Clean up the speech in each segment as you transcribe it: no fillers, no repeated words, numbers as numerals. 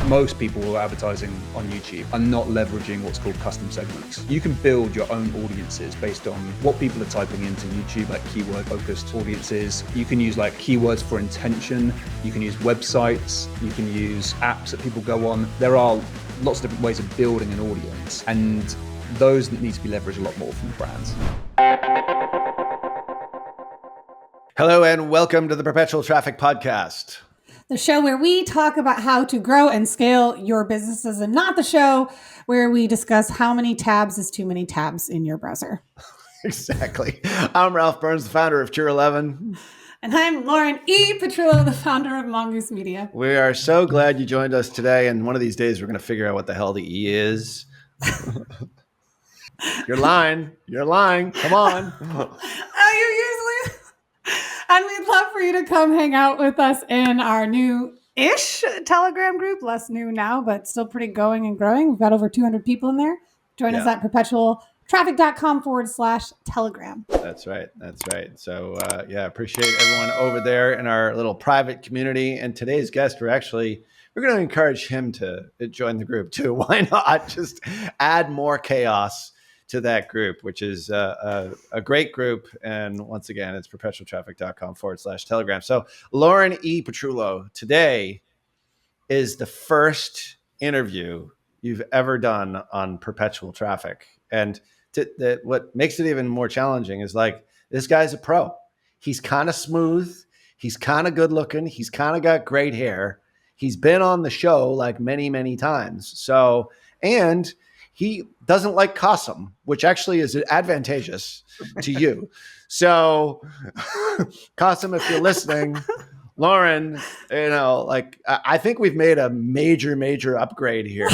Most people who are advertising on YouTube are not leveraging what's called custom segments. You can build your own audiences based on what people are typing into YouTube, like keyword focused audiences. You can use like keywords for intention. You can use websites. You can use apps that people go on. There are lots of different ways of building an audience, and those need to be leveraged a lot more from brands. Hello and welcome to the Perpetual Traffic Podcast. The show where we talk about how to grow and scale your businesses, and not the show where we discuss how many tabs is too many tabs in your browser. Exactly. I'm Ralph Burns, the founder of Tier 11. And I'm Lauren E. Petrillo, the founder of Mongoose Media. We are so glad you joined us today. And one of these days, we're going to figure out what the hell the E is. You're lying. You're lying. Come on. You usually... And we'd love for you to come hang out with us in our new-ish Telegram group. Less new now, but still pretty going and growing. We've got over 200 people in there. Join us at perpetualtraffic.com/Telegram. That's right. That's right. So, appreciate everyone over there in our little private community. And today's guest, we're going to encourage him to join the group too. Why not just add more chaos to that group, which is a great group. And once again, it's perpetualtraffic.com/Telegram. So Lauren E. Petrillo, today is the first interview you've ever done on Perpetual Traffic. And what makes it even more challenging is like, this guy's a pro. He's kind of smooth. He's kind of good looking. He's kind of got great hair. He's been on the show like many, many times. So, and he doesn't like Qasim, which actually is advantageous to you. So, Qasim, if you're listening, Lauren, I think we've made a major upgrade here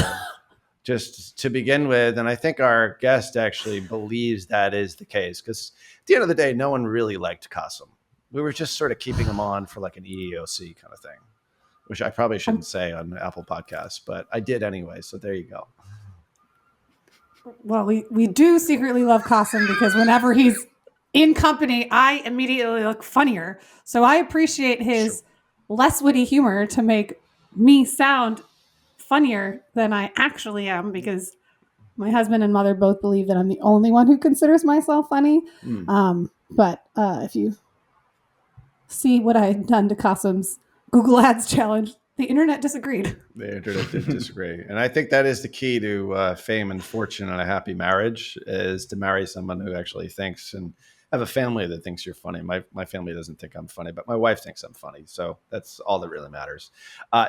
just to begin with. And I think our guest actually believes that is the case, because at the end of the day, no one really liked Qasim. We were just sort of keeping him on for like an EEOC kind of thing, which I probably shouldn't say on Apple Podcasts, but I did anyway. So there you go. Well, we do secretly love Qasim because whenever he's in company, I immediately look funnier. So I appreciate his less witty humor to make me sound funnier than I actually am, because my husband and mother both believe that I'm the only one who considers myself funny. But if you see what I've done to Qasim's Google Ads challenge, the internet disagreed. The internet did disagree. And I think that is the key to fame and fortune and a happy marriage, is to marry someone who actually thinks, and have a family that thinks you're funny. My family doesn't think I'm funny, but my wife thinks I'm funny. So that's all that really matters.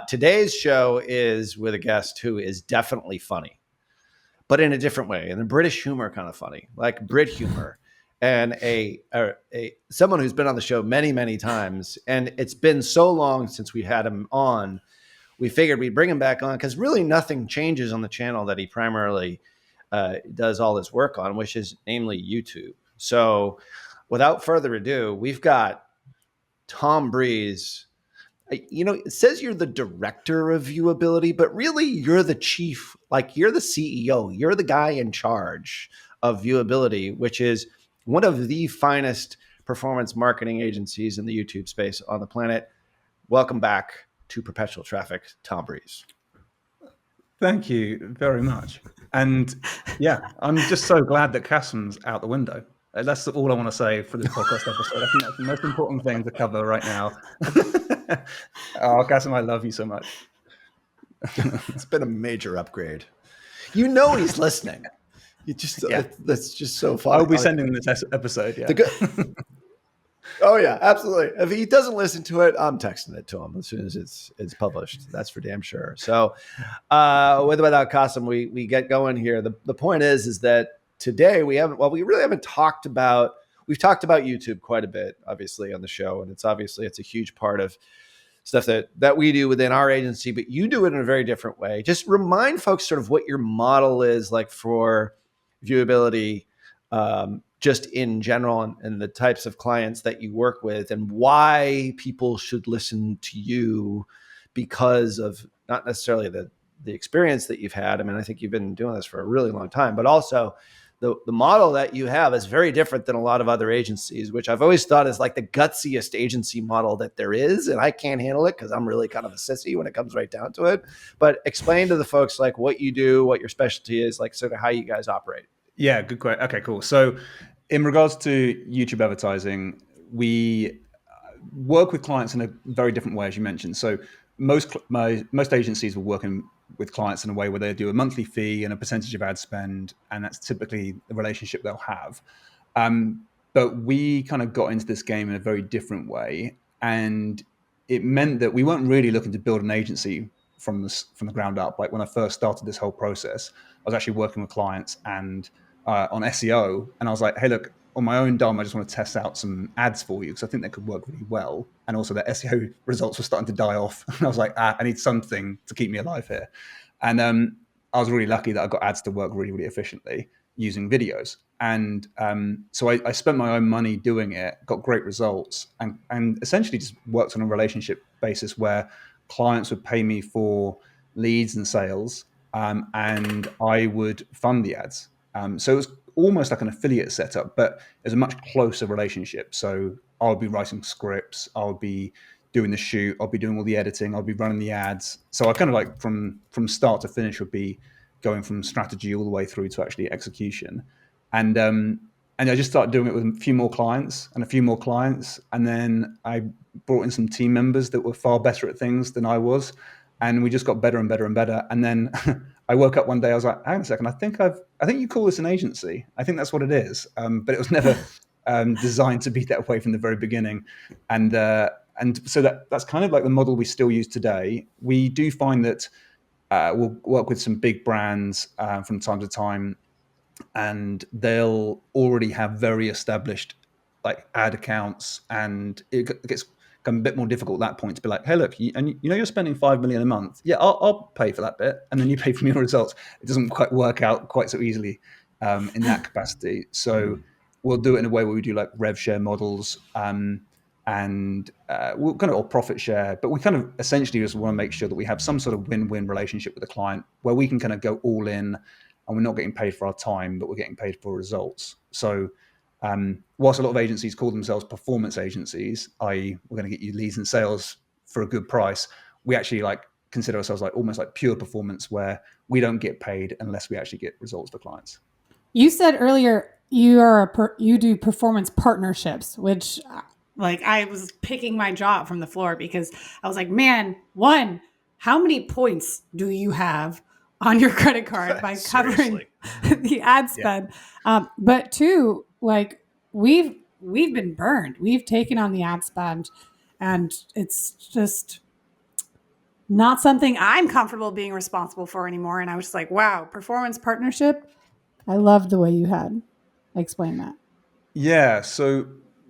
Today's show is with a guest who is definitely funny, but in a different way, in a British humor kind of funny, like Brit humor. And someone who's been on the show many times, and it's been so long since we had him on, we figured we'd bring him back on because really nothing changes on the channel that he primarily does all his work on, which is namely YouTube. So without further ado, we've got Tom Breeze. It says you're the director of viewability, but really you're the chief, like you're the CEO, you're the guy in charge of viewability, which is one of the finest performance marketing agencies in the YouTube space on the planet. Welcome back to Perpetual Traffic, Tom Breeze. Thank you very much. And yeah, I'm just so glad that Qasim's out the window. That's all I want to say for this podcast episode. I think that's the most important thing to cover right now. Oh, Qasim, I love you so much. It's been a major upgrade. You know he's listening. That's just so fun. I'll be sending this episode. Yeah. Oh yeah, absolutely. If he doesn't listen to it, I'm texting it to him as soon as it's published. That's for damn sure. So, without Qasim, we get going here. The point is that today we really haven't talked about. We've talked about YouTube quite a bit, obviously, on the show, and it's a huge part of stuff that we do within our agency. But you do it in a very different way. Just remind folks sort of what your model is like for viewability, just in general, and the types of clients that you work with, and why people should listen to you, because of not necessarily the experience that you've had. I mean, I think you've been doing this for a really long time, but also the model that you have is very different than a lot of other agencies, which I've always thought is like the gutsiest agency model that there is. And I can't handle it because I'm really kind of a sissy when it comes right down to it. But explain to the folks like what you do, what your specialty is, like sort of how you guys operate. Yeah, good question. Okay, cool. So in regards to YouTube advertising, we work with clients in a very different way, as you mentioned. So most agencies will work with clients in a way where they do a monthly fee and a percentage of ad spend, and that's typically the relationship they'll have. But we kind of got into this game in a very different way, and it meant that we weren't really looking to build an agency from the ground up. Like when I first started this whole process, I was actually working with clients and on SEO, and I was like, hey, look, on my own dime, I just want to test out some ads for you because I think they could work really well. And also the SEO results were starting to die off. And I was like, I need something to keep me alive here. And I was really lucky that I got ads to work really, really efficiently using videos. And so I spent my own money doing it, got great results, and essentially just worked on a relationship basis where clients would pay me for leads and sales, and I would fund the ads. So it was almost like an affiliate setup, but it's a much closer relationship. So I would be writing scripts, I would be doing the shoot, I'll be doing all the editing, I'll be running the ads. So I kind of like from start to finish would be going from strategy all the way through to actually execution. And I just started doing it with a few more clients and a few more clients. And then I brought in some team members that were far better at things than I was. And we just got better and better and better. And then I woke up one day, I was like, hang on a second, I think you call this an agency. I think that's what it is. But it was never designed to be that way from the very beginning. And so that's kind of like the model we still use today. We do find that we'll work with some big brands from time to time, and they'll already have very established like ad accounts, and it gets a bit more difficult at that point to be like, hey, look, you know you're spending 5 million a month. Yeah, I'll pay for that bit, and then you pay for your results. It doesn't quite work out quite so easily in that capacity. So we'll do it in a way where we do like rev share models, and we'll kind of all profit share, but we kind of essentially just want to make sure that we have some sort of win-win relationship with the client where we can kind of go all in, and we're not getting paid for our time, but we're getting paid for results. So whilst a lot of agencies call themselves performance agencies, i.e. we're going to get you leads and sales for a good price, we actually like consider ourselves like almost like pure performance, where we don't get paid unless we actually get results for clients. You said earlier you do performance partnerships, which like I was picking my jaw up from the floor because I was like, man, one, how many points do you have on your credit card by covering the ad spend? Yeah. But two, like we've been burned. We've taken on the ad spend, and it's just not something I'm comfortable being responsible for anymore. And I was just like, wow, performance partnership. I love the way you had explained that. Yeah. So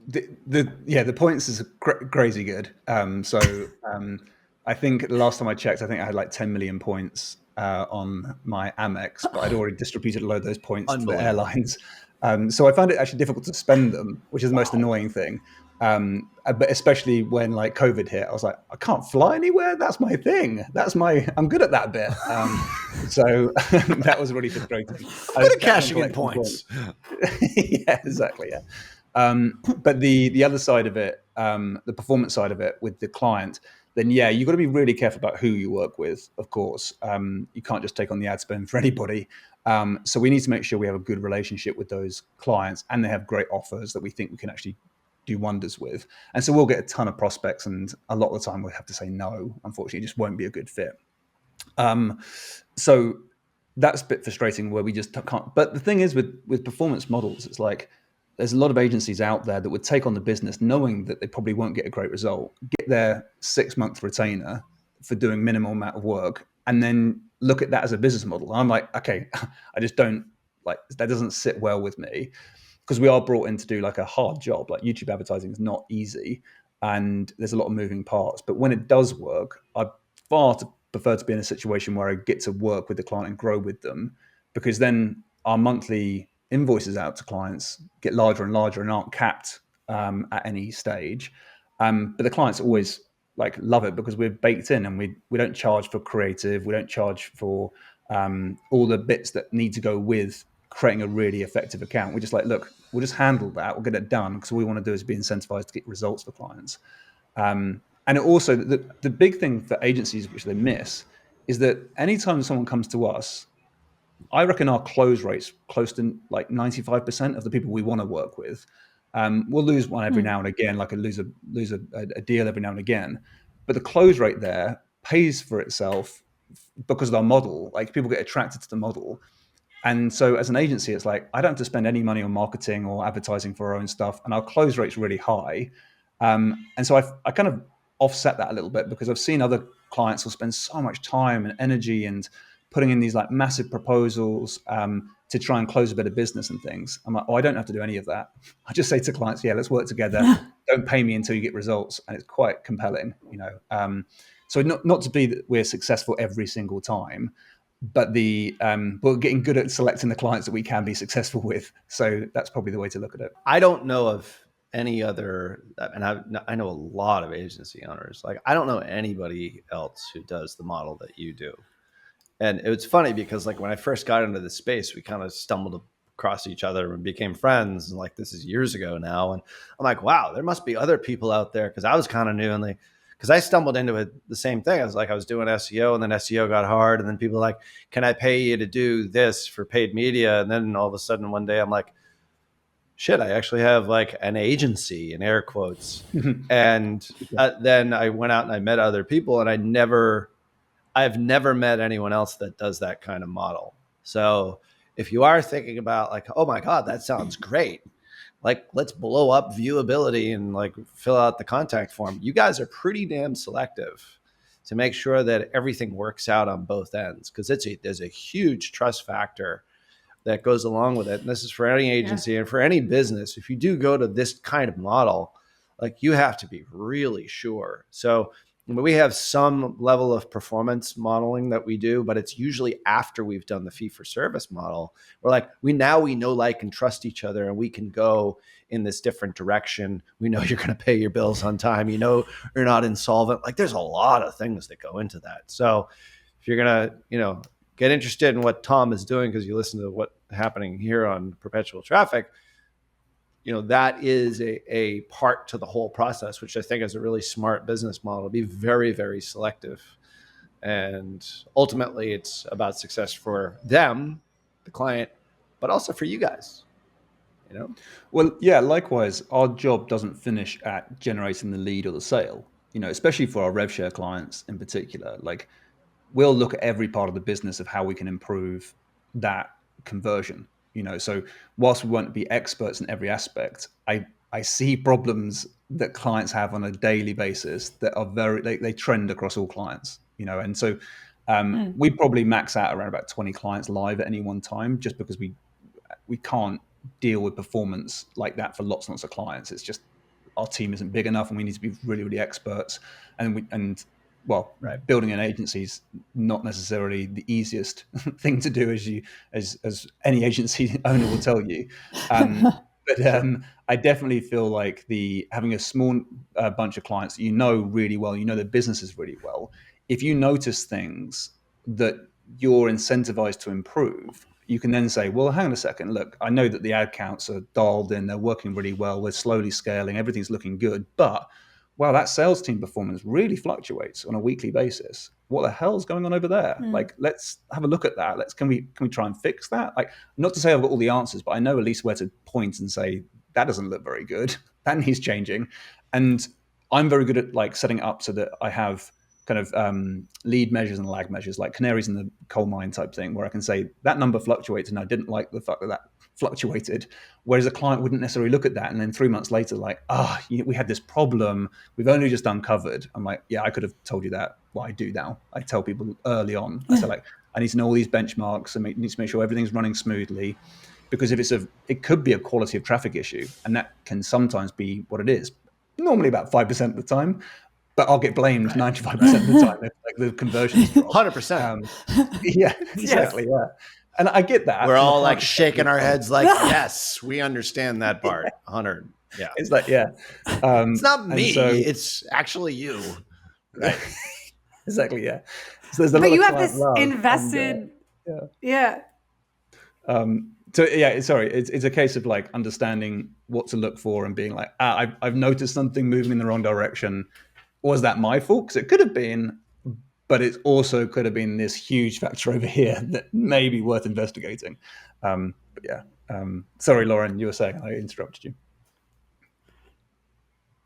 the points is crazy good. I think the last time I checked, I think I had like 10 million points on my Amex, but I'd already distributed a load of those points to the airlines. So I found it actually difficult to spend them, which is the most annoying thing. But especially when like COVID hit, I was like, I can't fly anywhere. That's my thing. I'm good at that bit. So that was really frustrating. I'm good at cashing in points. Yeah, exactly. Yeah. But the other side of it, the performance side of it with the client, then yeah, you've got to be really careful about who you work with, of course. You can't just take on the ad spend for anybody. So we need to make sure we have a good relationship with those clients, and they have great offers that we think we can actually do wonders with. And so we'll get a ton of prospects, and a lot of the time we'll have to say no. Unfortunately, it just won't be a good fit. So that's a bit frustrating where we just can't. But the thing is with performance models, it's like there's a lot of agencies out there that would take on the business knowing that they probably won't get a great result, get their 6-month retainer for doing minimal amount of work, and then look at that as a business model. And I'm like, okay, I just don't like that. Doesn't sit well with me, because we are brought in to do like a hard job. Like YouTube advertising is not easy, and there's a lot of moving parts. But when it does work, I far prefer to be in a situation where I get to work with the client and grow with them, because then our monthly invoices out to clients get larger and larger and aren't capped at any stage. But the clients always like love it because we're baked in, and we don't charge for creative, we don't charge for all the bits that need to go with creating a really effective account. We're just like, look, we'll just handle that. We'll get it done because all we want to do is be incentivized to get results for clients. And it also, the big thing for agencies, which they miss, is that anytime someone comes to us, I reckon our close rate's close to like 95% of the people we want to work with. We'll lose one every now and again, like lose a deal every now and again. But the close rate there pays for itself because of our model. Like people get attracted to the model. And so as an agency, it's like, I don't have to spend any money on marketing or advertising for our own stuff. And our close rate's really high. And so I kind of offset that a little bit because I've seen other clients will spend so much time and energy and putting in these like massive proposals to try and close a bit of business and things. I'm like, oh, I don't have to do any of that. I just say to clients, yeah, let's work together. Don't pay me until you get results. And it's quite compelling, you know. So not to be that we're successful every single time, but we're getting good at selecting the clients that we can be successful with. So that's probably the way to look at it. I don't know of any other, and I know a lot of agency owners. Like I don't know anybody else who does the model that you do. And it was funny because like when I first got into this space, we kind of stumbled across each other and became friends. And like, this is years ago now. And I'm like, wow, there must be other people out there. Cause I was kind of new and because I stumbled into it, the same thing. I was doing SEO and then SEO got hard. And then people were like, can I pay you to do this for paid media? And then all of a sudden one day I'm like, shit, I actually have like an agency in air quotes. And then I went out and I met other people and I've never met anyone else that does that kind of model. So if you are thinking about like, oh my God, that sounds great. Like, let's blow up viewability and like fill out the contact form. You guys are pretty damn selective to make sure that everything works out on both ends. Cause there's a huge trust factor that goes along with it. And this is for any agency and for any business. If you do go to this kind of model, like you have to be really sure. So we have some level of performance modeling that we do, but it's usually after we've done the fee for service model. We're like, we know, like, and trust each other, and we can go in this different direction. We know you're going to pay your bills on time. You know, you're not insolvent. Like there's a lot of things that go into that. So if you're going to, get interested in what Tom is doing, because you listen to what's happening here on Perpetual Traffic, that is a part to the whole process, which I think is a really smart business model. Be very, very selective. And ultimately it's about success for them, the client, but also for you guys, Well, yeah, likewise, our job doesn't finish at generating the lead or the sale, especially for our rev share clients in particular. Like we'll look at every part of the business of how we can improve that conversion. So whilst we won't be experts in every aspect, I see problems that clients have on a daily basis that are they trend across all clients, and so we probably max out around about 20 clients live at any one time, just because we can't deal with performance like that for lots and lots of clients. It's just our team isn't big enough, and we need to be really, really experts. Building an agency is not necessarily the easiest thing to do, as any agency owner will tell you. But I definitely feel like having a small bunch of clients that really well, their businesses really well. If you notice things that you're incentivized to improve, you can then say, well, hang on a second. Look, I know that the ad counts are dialed in. They're working really well. We're slowly scaling. Everything's looking good. But wow, that sales team performance really fluctuates on a weekly basis. What the hell's going on over there? Like, let's have a look at that. Can we try and fix that? Like, not to say I've got all the answers, but I know at least where to point and say, that doesn't look very good. That needs changing. And I'm very good at like setting it up so that I have kind of lead measures and lag measures, like canaries in the coal mine type thing, where I can say that number fluctuates and I didn't like the fact that fluctuated. Whereas a client wouldn't necessarily look at that. And then 3 months later, like, we had this problem. We've only just uncovered. I'm like, yeah, I could have told you that. Well, I do now. I tell people early on. I say like, I need to know all these benchmarks and need to make sure everything's running smoothly. Because if it could be a quality of traffic issue, and that can sometimes be what it is. Normally about 5% of the time. But I'll get blamed 95% of the time if like the conversions drop. 100%. Yeah, exactly. Yeah. And I get that. We're all like shaking our heads like, yes, we understand that part. 100. Yeah. It's like, yeah. It's not me. It's actually you. Right. Exactly. Yeah. So there's a but lot you of have this invested. And, yeah. So yeah, sorry, it's a case of like understanding what to look for and being like, I've noticed something moving in the wrong direction. Was that my fault? Because it could have been, but it also could have been this huge factor over here that may be worth investigating. But yeah, sorry, Lauren, you were saying I interrupted you.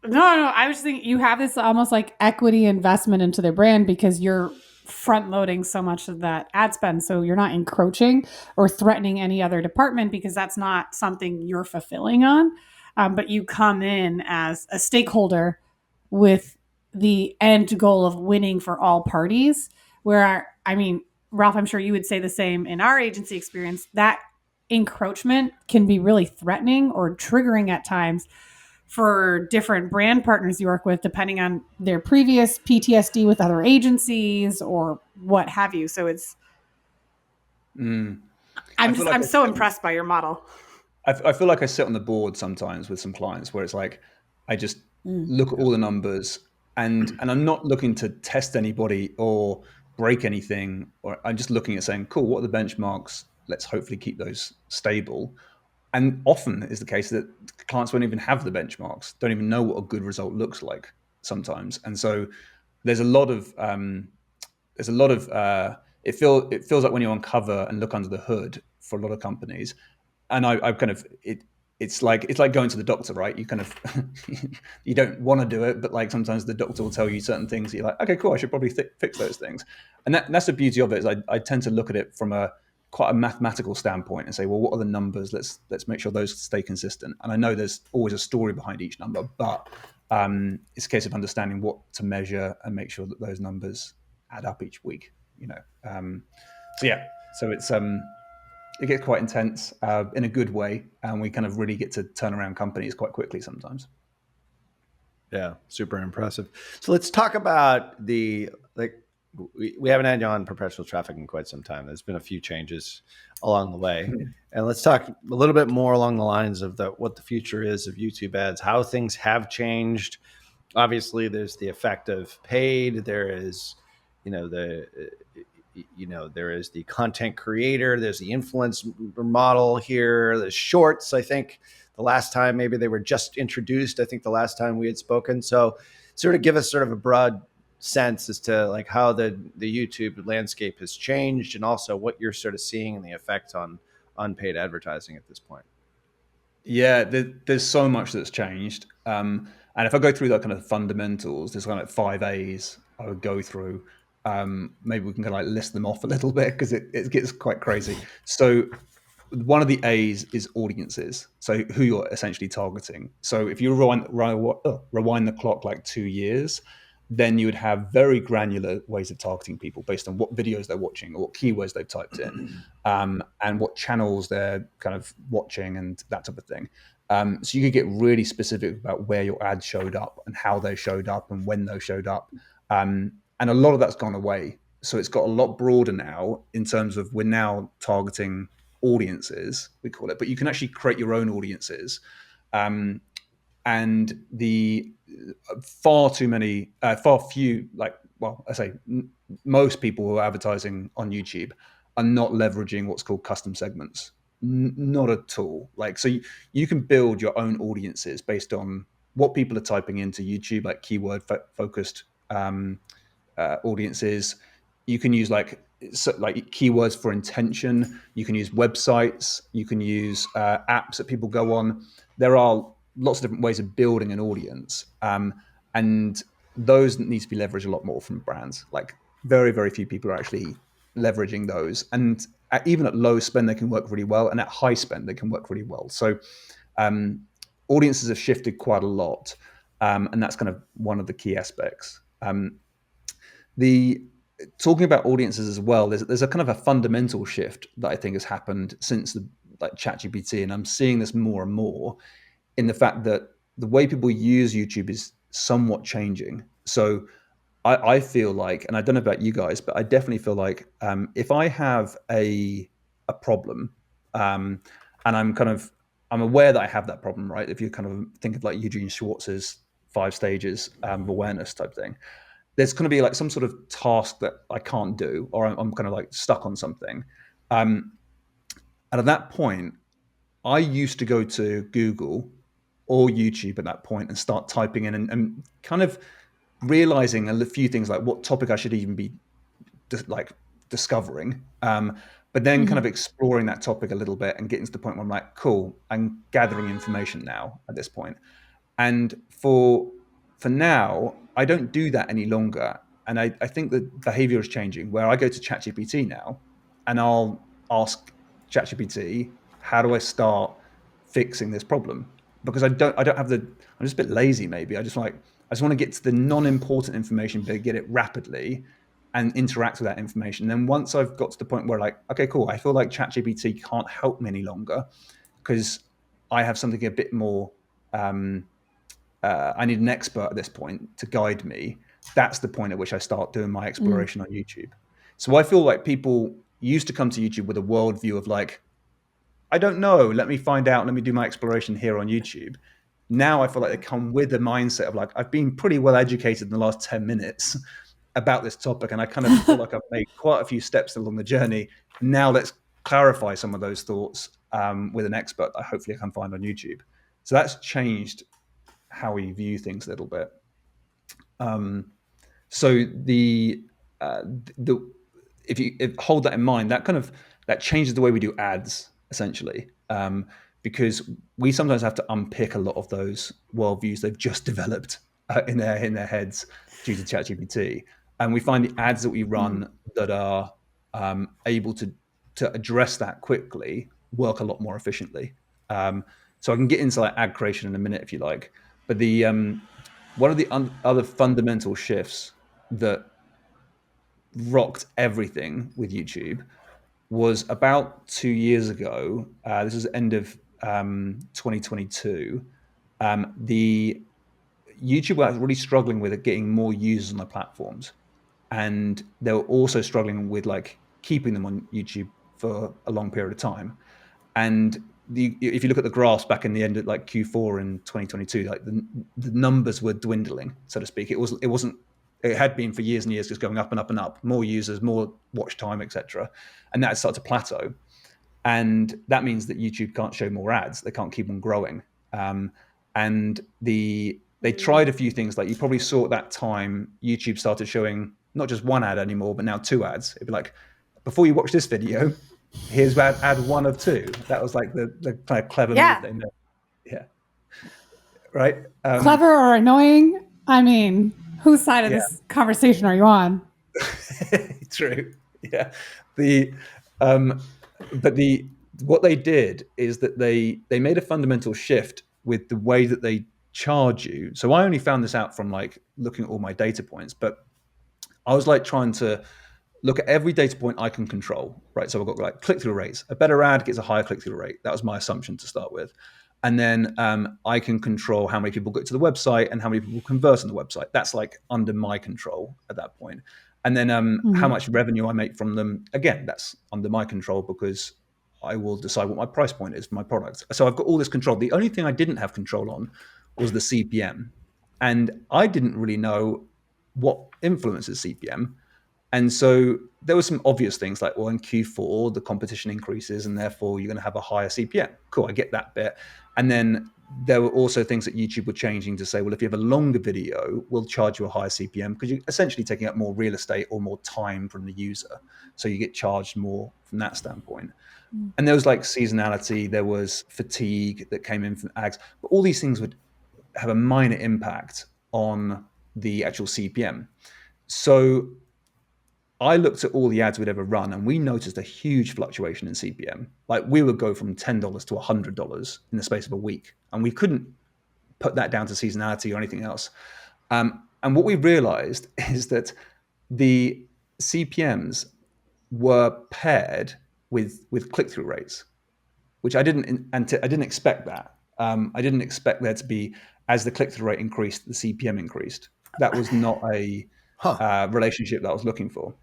No, I was thinking you have this almost like equity investment into their brand because you're front loading so much of that ad spend. So you're not encroaching or threatening any other department because that's not something you're fulfilling on. But you come in as a stakeholder with the end goal of winning for all parties. Where, I mean, Ralph, I'm sure you would say the same in our agency experience. That encroachment can be really threatening or triggering at times for different brand partners you work with, depending on their previous PTSD with other agencies or what have you. So it's, I'm so impressed by your model. I feel like I sit on the board sometimes with some clients where it's like I just look at all the numbers and I'm not looking to test anybody or break anything, or I'm just looking at saying, cool, what are the benchmarks? Let's hopefully keep those stable. And often is the case that clients won't even have the benchmarks, don't even know what a good result looks like sometimes. And so there's a lot of it feels like when you uncover and look under the hood for a lot of companies, and I kind of it's like going to the doctor, right? You kind of you don't want to do it, but like sometimes the doctor will tell you certain things. You're like, okay, cool, I should probably fix those things. And that's the beauty of it. Is I tend to look at it from quite a mathematical standpoint and say, well, what are the numbers? Let's make sure those stay consistent. And I know there's always a story behind each number, but it's a case of understanding what to measure and make sure that those numbers add up each week. So it's it gets quite intense in a good way, and we kind of really get to turn around companies quite quickly sometimes. Yeah, super impressive. So let's talk about we haven't had you on perpetual traffic in quite some time. There's been a few changes along the way, and let's talk a little bit more along the lines of what the future is of YouTube ads, how things have changed. Obviously, there's the effect of paid. There is, there is the content creator. There's the influencer model here. There's shorts. I think the last time maybe they were just introduced. I think the last time we had spoken. So, sort of give us sort of a broad sense as to like how the YouTube landscape has changed, and also what you're sort of seeing in the effect on unpaid advertising at this point. Yeah, there's so much that's changed. And if I go through that kind of fundamentals, there's kind of like 5 A's I would go through. Maybe we can kind of like list them off a little bit because it gets quite crazy. So one of the A's is audiences. So who you're essentially targeting. So if you rewind the clock like 2 years, then you would have very granular ways of targeting people based on what videos they're watching or what keywords they've typed in, and what channels they're kind of watching and that type of thing. So you could get really specific about where your ads showed up and how they showed up and when they showed up. And a lot of that's gone away. So it's got a lot broader now in terms of we're now targeting audiences, we call it, but you can actually create your own audiences. And the far few, most people who are advertising on YouTube are not leveraging what's called custom segments. Not at all. Like, so you can build your own audiences based on what people are typing into YouTube, like keyword focused audiences. You can use like keywords for intention. You can use websites. You can use apps that people go on. There are lots of different ways of building an audience, and those need to be leveraged a lot more from brands. Like very, very few people are actually leveraging those, and even at low spend they can work really well, and at high spend they can work really well. So audiences have shifted quite a lot, and that's kind of one of the key aspects. Talking about audiences as well, there's a kind of a fundamental shift that I think has happened since ChatGPT, and I'm seeing this more and more in the fact that the way people use YouTube is somewhat changing. So I feel like, and I don't know about you guys, but I definitely feel like if I have a problem, and I'm aware that I have that problem, right? If you kind of think of like Eugene Schwartz's 5 stages of awareness type thing, there's going to be like some sort of task that I can't do, or I'm kind of like stuck on something. And at that point, I used to go to Google or YouTube at that point and start typing in and kind of realizing a few things like what topic I should even be like discovering. But then kind of exploring that topic a little bit and getting to the point where I'm like, cool, I'm gathering information now at this point. And for now, I don't do that any longer. And I think that behavior is changing where I go to ChatGPT now and I'll ask ChatGPT, how do I start fixing this problem? Because I don't have I'm just a bit lazy maybe. I just want to get to the non-important information, but get it rapidly and interact with that information. And then once I've got to the point where like, okay, cool, I feel like ChatGPT can't help me any longer because I have something a bit more, I need an expert at this point to guide me. That's the point at which I start doing my exploration on YouTube. So I feel like people used to come to YouTube with a worldview of like, I don't know, let me find out, let me do my exploration here on YouTube. Now I feel like they come with the mindset of like, I've been pretty well educated in the last 10 minutes about this topic, and I kind of feel like I've made quite a few steps along the journey. Now let's clarify some of those thoughts with an expert that hopefully I can find on YouTube. So that's changed how we view things a little bit. So if you hold that in mind, that changes the way we do ads essentially, because we sometimes have to unpick a lot of those worldviews they've just developed in their heads due to ChatGPT, and we find the ads that we run that are able to address that quickly work a lot more efficiently. So I can get into like ad creation in a minute if you like, but the one of the other fundamental shifts that rocked everything with YouTube was about 2 years ago. This was the end of 2022. The YouTube was really struggling with getting more users on their platforms, and they were also struggling with like keeping them on YouTube for a long period of time. And if you look at the graphs back in the end of like Q4 in 2022, like the numbers were dwindling, so to speak. It had been for years and years, just going up and up and up, more users, more watch time, etc. And that started to plateau. And that means that YouTube can't show more ads. They can't keep on growing. And they tried a few things. Like you probably saw at that time, YouTube started showing not just one ad anymore, but now 2 ads. It'd be like, before you watch this video, here's ad 1 of 2. That was like the kind of clever move they made. Yeah. Right. Clever or annoying? I mean, whose side of this conversation are you on? True. Yeah. What they did is that they made a fundamental shift with the way that they charge you. So I only found this out from like looking at all my data points, but I was like trying to look at every data point I can control, right? So I've got like click-through rates. A better ad gets a higher click-through rate. That was my assumption to start with. And then I can control how many people go to the website and how many people convert on the website. That's like under my control at that point. And then how much revenue I make from them, again, that's under my control because I will decide what my price point is for my product. So I've got all this control. The only thing I didn't have control on was the CPM. And I didn't really know what influences CPM. And so there were some obvious things like, well, in Q4, the competition increases and therefore you're going to have a higher CPM. Cool, I get that bit. And then there were also things that YouTube were changing to say, well, if you have a longer video, we'll charge you a higher CPM because you're essentially taking up more real estate or more time from the user. So you get charged more from that standpoint. And there was like seasonality, there was fatigue that came in from ads, but all these things would have a minor impact on the actual CPM. So I looked at all the ads we'd ever run and we noticed a huge fluctuation in CPM. Like we would go from $10 to $100 in the space of a week. And we couldn't put that down to seasonality or anything else. And what we realized is that the CPMs were paired with click-through rates, which I didn't expect that. I didn't expect there to be, as the click-through rate increased, the CPM increased. That was not a relationship that I was looking for.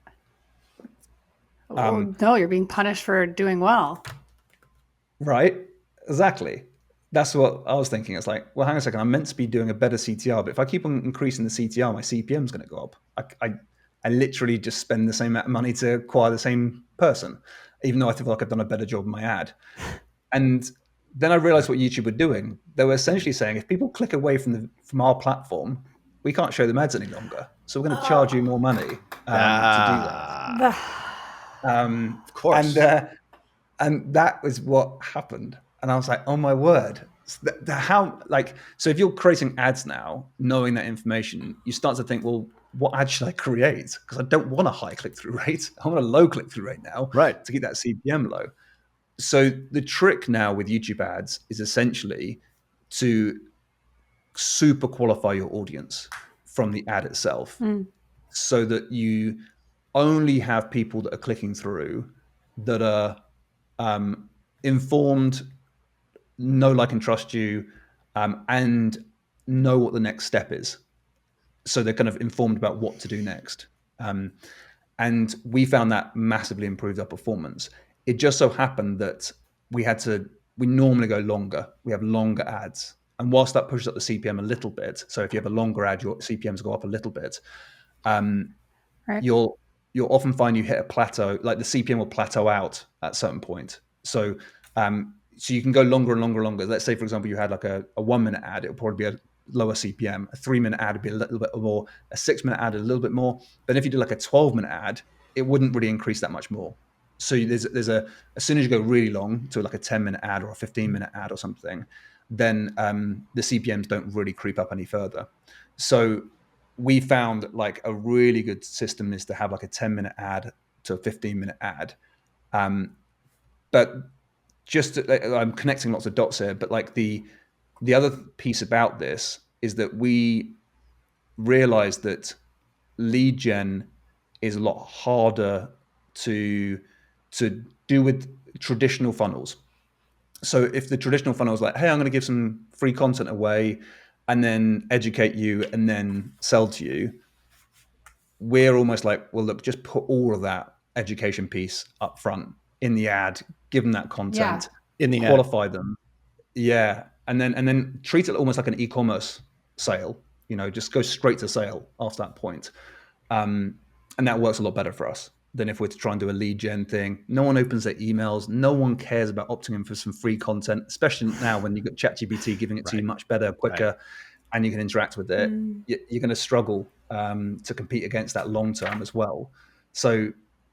No, you're being punished for doing well. Right? Exactly. That's what I was thinking. It's like, well, hang on a second. I'm meant to be doing a better CTR, but if I keep on increasing the CTR, my CPM is going to go up. I literally just spend the same amount of money to acquire the same person. even though I feel like I've done a better job in my ad. And then I realized what YouTube were doing. They were essentially saying, if people click away from our platform, we can't show them ads any longer. So we're going to charge you more money to do that. Of course. And that was what happened. And I was like, oh my word. So if you're creating ads now, knowing that information, you start to think, well, what ad should I create? Because I don't want a high click-through rate. I want a low click-through rate now, Right, to keep that CPM low. So the trick now with YouTube ads is essentially to super qualify your audience from the ad itself, so that you only have people that are clicking through that are informed, know, like, and trust you, and know what the next step is. So they're kind of informed about what to do next. And we found that massively improved our performance. It just so happened that we normally go longer. We have longer ads. And whilst that pushes up the CPM a little bit, so if you have a longer ad, your CPMs go up a little bit, Right. you'll often find you hit a plateau, like the CPM will plateau out at a certain point. So you can go longer and longer and longer. Let's say, for example, you had like a 1 minute ad, it'll probably be a lower CPM. A 3 minute ad would be a little bit more, a 6 minute ad a little bit more. But if you do like a 12 minute ad, it wouldn't really increase that much more. So there's as soon as you go really long to like a 10 minute ad or a 15 minute ad or something, then the CPMs don't really creep up any further. So we found like a really good system is to have like a 10 minute ad to a 15 minute ad. But I'm connecting lots of dots here, but like the other piece about this is that we realized that lead gen is a lot harder to do with traditional funnels. So if the traditional funnel is like, hey, I'm going to give some free content away and then educate you and then sell to you, we're almost like, well, look, just put all of that education piece up front in the ad, give them that content, in the qualify them. Yeah. And then treat it almost like an e-commerce sale, just go straight to sale after that point. And that works a lot better for us than if we're to try and do a lead gen thing. No one opens their emails. No one cares about opting in for some free content, especially now when you've got ChatGPT giving it to you much better, quicker, and you can interact with it. You're going to struggle to compete against that long term as well. So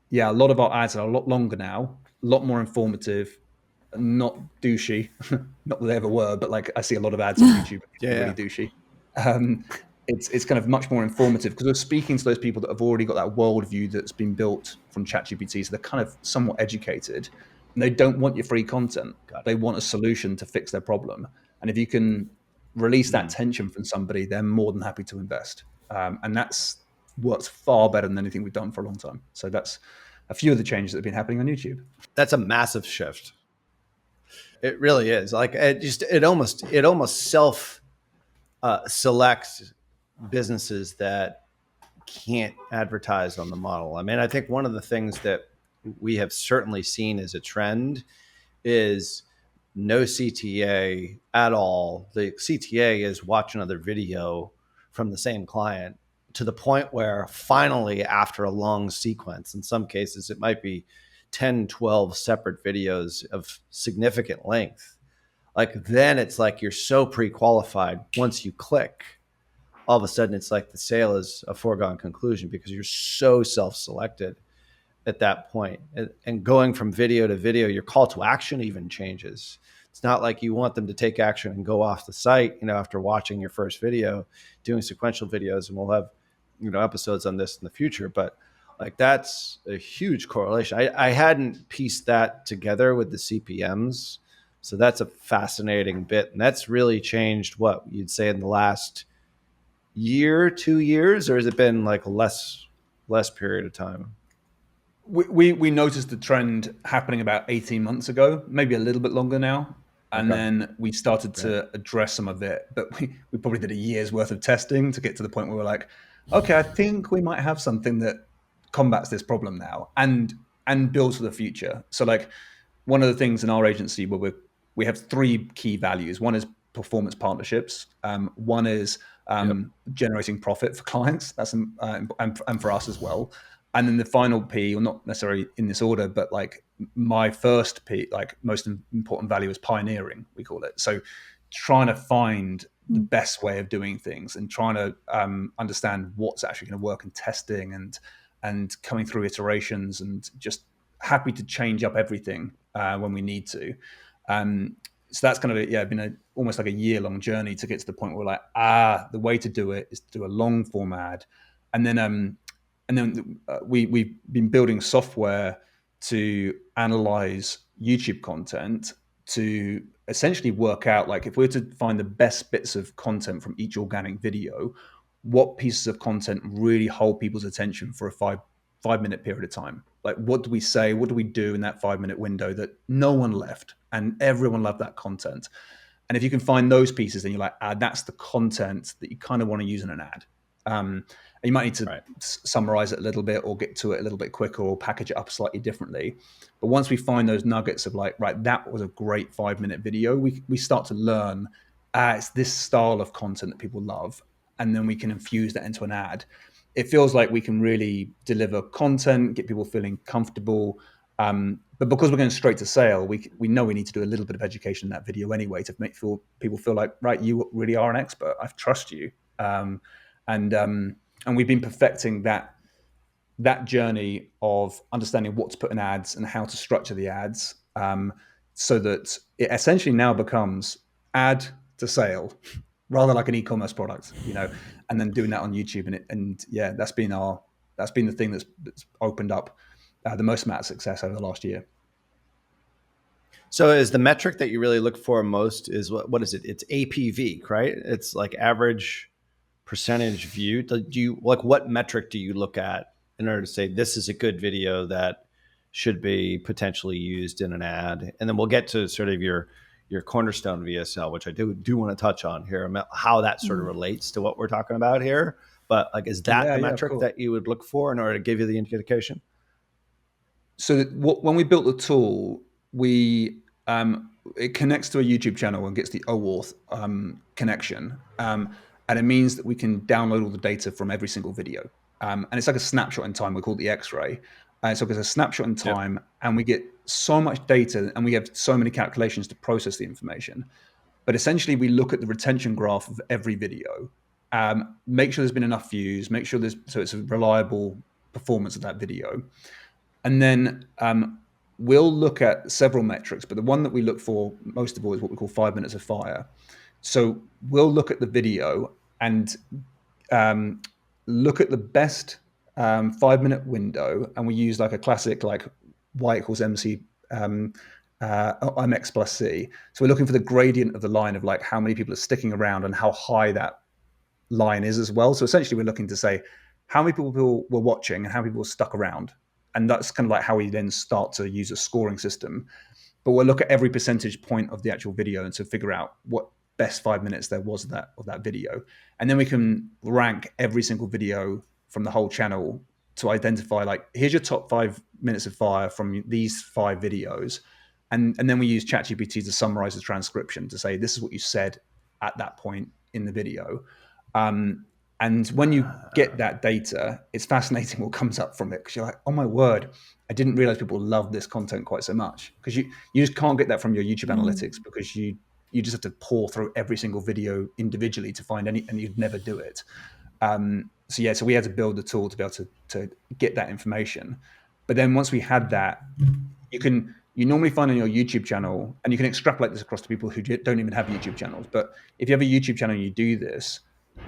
yeah, a lot of our ads are a lot longer now, a lot more informative, not douchey. Not that they ever were, but like I see a lot of ads on YouTube really douchey. It's kind of much more informative because we're speaking to those people that have already got that worldview that's been built from ChatGPT. So they're kind of somewhat educated and they don't want your free content. They want a solution to fix their problem. And if you can release that tension from somebody, they're more than happy to invest. And that's works far better than anything we've done for a long time. So that's a few of the changes that have been happening on YouTube. That's a massive shift. It really is. Like it almost self selects businesses that can't advertise on the model. I mean, I think one of the things that we have certainly seen as a trend is no CTA at all. The CTA is watch another video from the same client, to the point where finally, after a long sequence, in some cases, it might be 10, 12 separate videos of significant length. Like then it's like you're so pre-qualified. Once you click, all of a sudden it's like the sale is a foregone conclusion because you're so self-selected at that point. And going from video to video, your call to action even changes. It's not like you want them to take action and go off the site, after watching your first video, doing sequential videos, and we'll have, episodes on this in the future. But like that's a huge correlation. I hadn't pieced that together with the CPMs. So that's a fascinating bit. And that's really changed what you'd say in the last year, 2 years, or has it been like less period of time? We noticed the trend happening about 18 months ago, maybe a little bit longer now. And then we started to address some of it. But we probably did a year's worth of testing to get to the point where we're like, okay, I think we might have something that combats this problem now and builds for the future. So like one of the things in our agency where we have 3 key values. One is performance partnerships. One is generating profit for clients. That's and for us as well. And then the final P, or not necessarily in this order, but like my first P, like most important value is pioneering, we call it. So trying to find the best way of doing things and trying to understand what's actually going to work in testing and coming through iterations and just happy to change up everything when we need to. So that's kind of been almost like a year-long journey to get to the point where we're like, the way to do it is to do a long form ad, and then we've been building software to analyze YouTube content to essentially work out, like, if we were to find the best bits of content from each organic video, what pieces of content really hold people's attention for a five-minute period of time. Like, what do we say? What do we do in that 5-minute window that no one left and everyone loved that content? And if you can find those pieces, then you're like, that's the content that you kind of want to use in an ad. And you might need to summarize it a little bit or get to it a little bit quicker or package it up slightly differently. But once we find those nuggets of like, right, that was a great 5-minute video, we start to learn, it's this style of content that people love. And then we can infuse that into an ad. It feels like we can really deliver content, get people feeling comfortable. But because we're going straight to sale, we know we need to do a little bit of education in that video anyway to make people feel like, right, you really are an expert. I trust you. And we've been perfecting that journey of understanding what to put in ads and how to structure the ads, so that it essentially now becomes ad to sale, rather like an e-commerce product, and then doing that on YouTube. That's been the thing that's opened up the most amount of success over the last year. So is the metric that you really look for most is what is it? It's APV, right? It's like average percentage view. Do you, like, what metric do you look at in order to say this is a good video that should be potentially used in an ad? And then we'll get to sort of your Cornerstone VSL, which I do want to touch on here, how that sort of relates to what we're talking about here. But like, is that the metric that you would look for in order to give you the indication? So when we built the tool, it connects to a YouTube channel and gets the OAuth connection. And it means that we can download all the data from every single video. And it's like a snapshot in time. We call it the X-ray. So it's a snapshot in time, and we get so much data, and we have so many calculations to process the information. But essentially, we look at the retention graph of every video, make sure there's been enough views, make sure so it's a reliable performance of that video. And then we'll look at several metrics, but the one that we look for most of all is what we call 5 minutes of fire. So we'll look at the video and look at the best 5-minute window, and we use like a classic, like Y equals MC MX plus C. So we're looking for the gradient of the line of like how many people are sticking around and how high that line is as well. So essentially we're looking to say how many people were watching and how many people were stuck around. And that's kind of like how we then start to use a scoring system. But we'll look at every percentage point of the actual video and to figure out what best 5 minutes there was of that video. And then we can rank every single video from the whole channel to identify, like, here's your top 5 minutes of fire from these 5 videos. And then we use ChatGPT to summarize the transcription to say, this is what you said at that point in the video. And when you get that data, it's fascinating what comes up from it, because you're like, oh my word, I didn't realize people love this content quite so much. Because you just can't get that from your YouTube analytics, because you just have to pour through every single video individually to find any, and you'd never do it. So we had to build the tool to be able to get that information. But then once we had that, you normally find on your YouTube channel, and you can extrapolate this across to people who don't even have YouTube channels. But if you have a YouTube channel and you do this,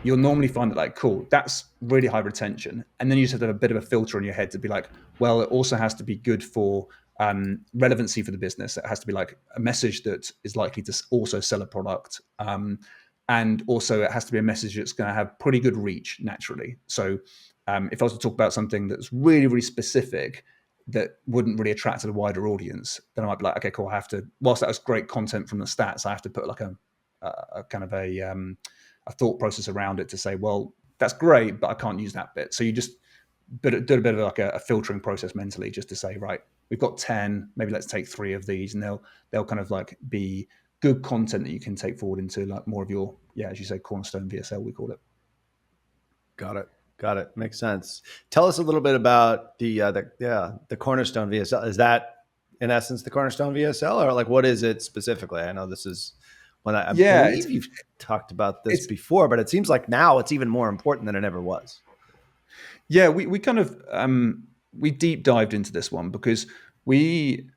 you'll normally find it like, cool, that's really high retention. And then you just have to have a bit of a filter in your head to be like, well, it also has to be good for relevancy for the business. It has to be like a message that is likely to also sell a product. And also it has to be a message that's going to have pretty good reach naturally. So if I was to talk about something that's really, really specific that wouldn't really attract to the wider audience, then I might be like, okay, cool, I have to, whilst that was great content from the stats, I have to put like a kind of a thought process around it to say, well, that's great, but I can't use that bit. So you just did a bit of like a filtering process mentally, just to say, right, we've got 10, maybe let's take 3 of these, and they'll kind of like be good content that you can take forward into like more of your, as you say, Cornerstone VSL, we call it. Got Got it. Makes sense. Tell us a little bit about the Cornerstone VSL. Is that in essence the Cornerstone VSL, or like what is it specifically? I know this is when I Yeah, believe you've talked about this it's before, but it seems like now it's even more important than it ever was. yeah. We kind of we deep dived into this one because we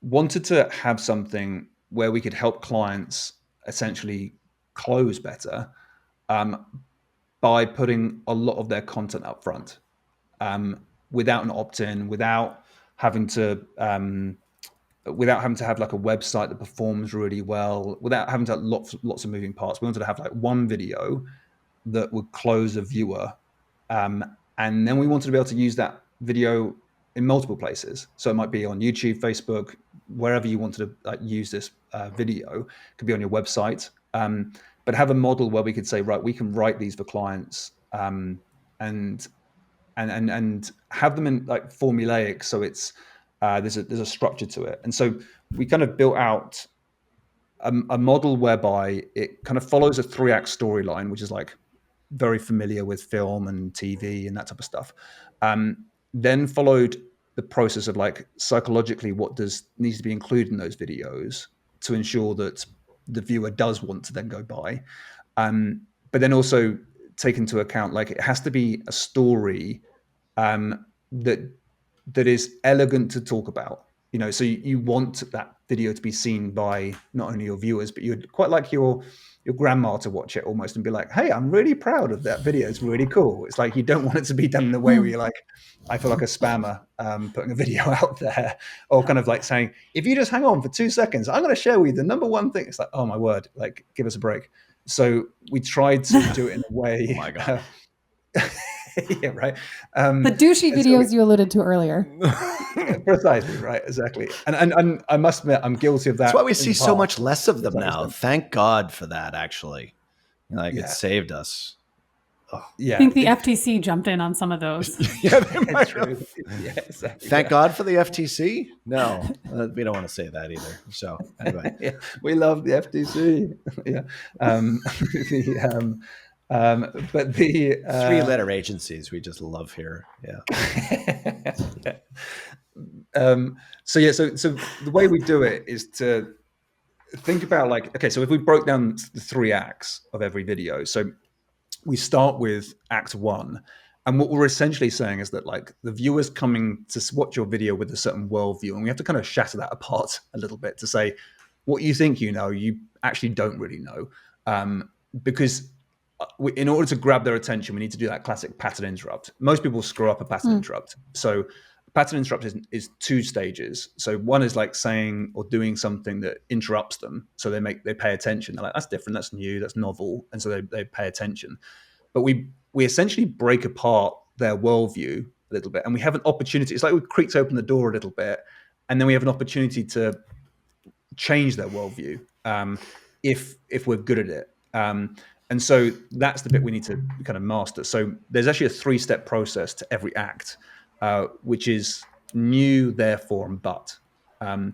wanted to have something where we could help clients essentially close better um, by putting a lot of their content up front without an opt-in, without having to have like a website that performs really well, without having to have lots of moving parts. We wanted to have like one video that would close a viewer, and then we wanted to be able to use that video in multiple places. So it might be on YouTube, Facebook, wherever you wanted to use this video. It could be on your website, but have a model where we could say, right, we can write these for clients, and and have them in like formulaic, so it's there's a structure to it. And so we kind of built out a model whereby it kind of follows a 3-act storyline, which is like very familiar with film and TV and that type of stuff. Then followed the process of like psychologically what needs to be included in those videos to ensure that the viewer does want to then go buy. But then also take into account like it has to be a story that is elegant to talk about. So you want that video to be seen by not only your viewers, but you'd quite like your grandma to watch it almost and be like, hey, I'm really proud of that video. It's really cool. It's like you don't want it to be done in a way where you're like, I feel like a spammer putting a video out there, or kind of like saying, if you just hang on for 2 seconds, I'm going to share with you the number one thing. It's like, oh my word, like give us a break. So we tried to do it in a way. Oh my God. Yeah, right. The douchey videos you alluded to earlier. Precisely, right, exactly. And I must admit, I'm guilty of that. That's why we see in so part. much less of them To that now. extent. Thank God for that, actually. Like Yeah. it saved us. Yeah, I think the FTC jumped in on some of those. Yeah, they might true. have. Yeah, exactly. Thank yeah. God for the FTC. No, we don't want to say that either. So anyway, Yeah, we love the FTC. Yeah, but the 3-letter agencies we just love here. Yeah. So the way we do it is to think about like, okay, so if we broke down the 3 acts of every video, so we start with act 1, and what we're essentially saying is that like the viewer's coming to watch your video with a certain worldview, and we have to kind of shatter that apart a little bit to say what you think you actually don't really know, because in order to grab their attention, we need to do that classic pattern interrupt. Most people screw up a pattern interrupt. So pattern interrupt is 2 stages. So one is like saying or doing something that interrupts them, so they pay attention. They're like, that's different, that's new, that's novel, and so they pay attention. But we essentially break apart their worldview a little bit, and we have an opportunity. It's like we creaked open the door a little bit, and then we have an opportunity to change their worldview if we're good at it. And so that's the bit we need to kind of master. So there's actually a 3-step process to every act, which is new, therefore, and but. And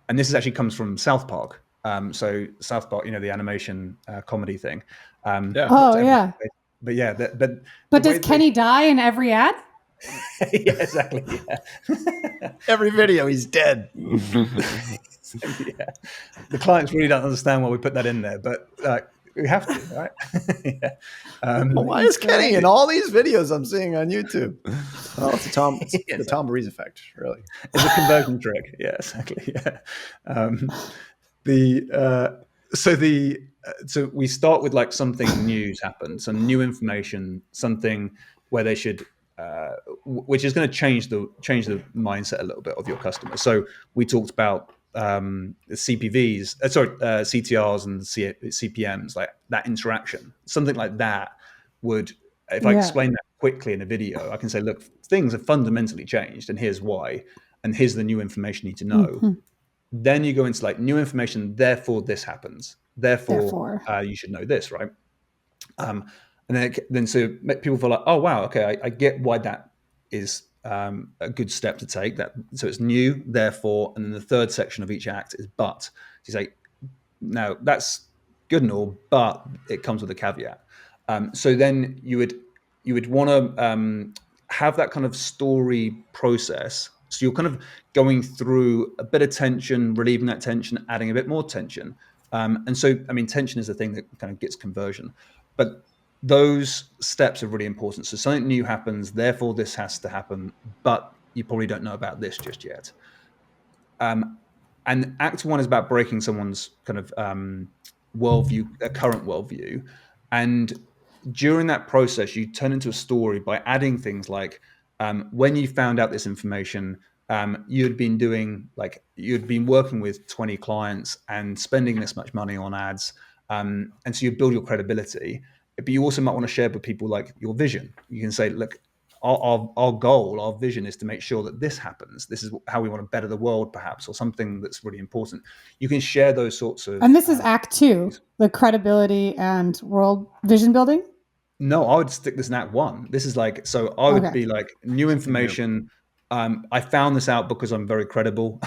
this actually comes from South Park. So South Park, the animation comedy thing. Yeah. Oh, yeah. But yeah, But does Kenny die in every ad? yeah, exactly. Yeah. Every video he's dead. Yeah. The clients really don't understand why we put that in there, but we have to, right? Yeah. Well, why is Kenny in all these videos I'm seeing on YouTube? Oh, it's the Tom Breeze effect, really. It's a conversion trick. Yeah, exactly. Yeah. So we start with like something new's happened, some new information, something where they should, which is going to change the mindset a little bit of your customer. So we talked about CPVs, CTRs and CPMs, like that interaction, something like that would, if I explain that quickly in a video, I can say, look, things have fundamentally changed and here's why, and here's the new information you need to know. Mm-hmm. Then you go into like new information, therefore this happens, therefore. You should know this, right? And then so people feel like, oh wow, okay, I get why that is a good step to take. That so it's new, therefore, and then the 3rd section of each act is but. So you say, no, that's good and all, but it comes with a caveat. So then you would you would want to have that kind of story process. So you're kind of going through a bit of tension, relieving that tension, adding a bit more tension. And so, I mean, tension is the thing that kind of gets conversion. But those steps are really important. So something new happens, therefore this has to happen, but you probably don't know about this just yet. And Act One is about breaking someone's kind of worldview, a current worldview. And during that process, you turn into a story by adding things like when you found out this information, you'd been working with 20 clients and spending this much money on ads. And so you build your credibility, but you also might want to share with people like your vision. You can say, look, our goal, our vision is to make sure that this happens. This is how we want to better the world, perhaps, or something that's really important. You can share those sorts of. And this is Act Two, the credibility and world vision building. No, I would stick this in Act One. This is like, so I would be like new information. I found this out because I'm very credible.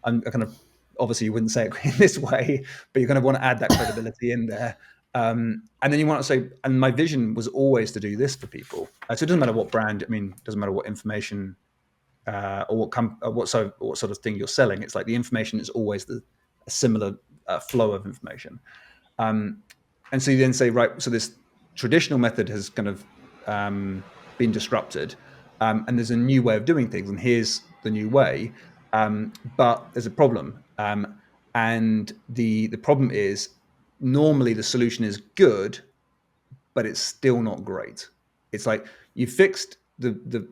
I'm kind of, obviously you wouldn't say it in this way, but you're going to want to add that credibility in there. And then you want to say, and my vision was always to do this for people. So it doesn't matter what brand, I mean, it doesn't matter what information or what sort of thing you're selling. It's like the information is always a similar flow of information. And so you then say, right, so this traditional method has kind of been disrupted, and there's a new way of doing things, and here's the new way, but there's a problem. And the problem is normally the solution is good, but it's still not great. It's like you fixed the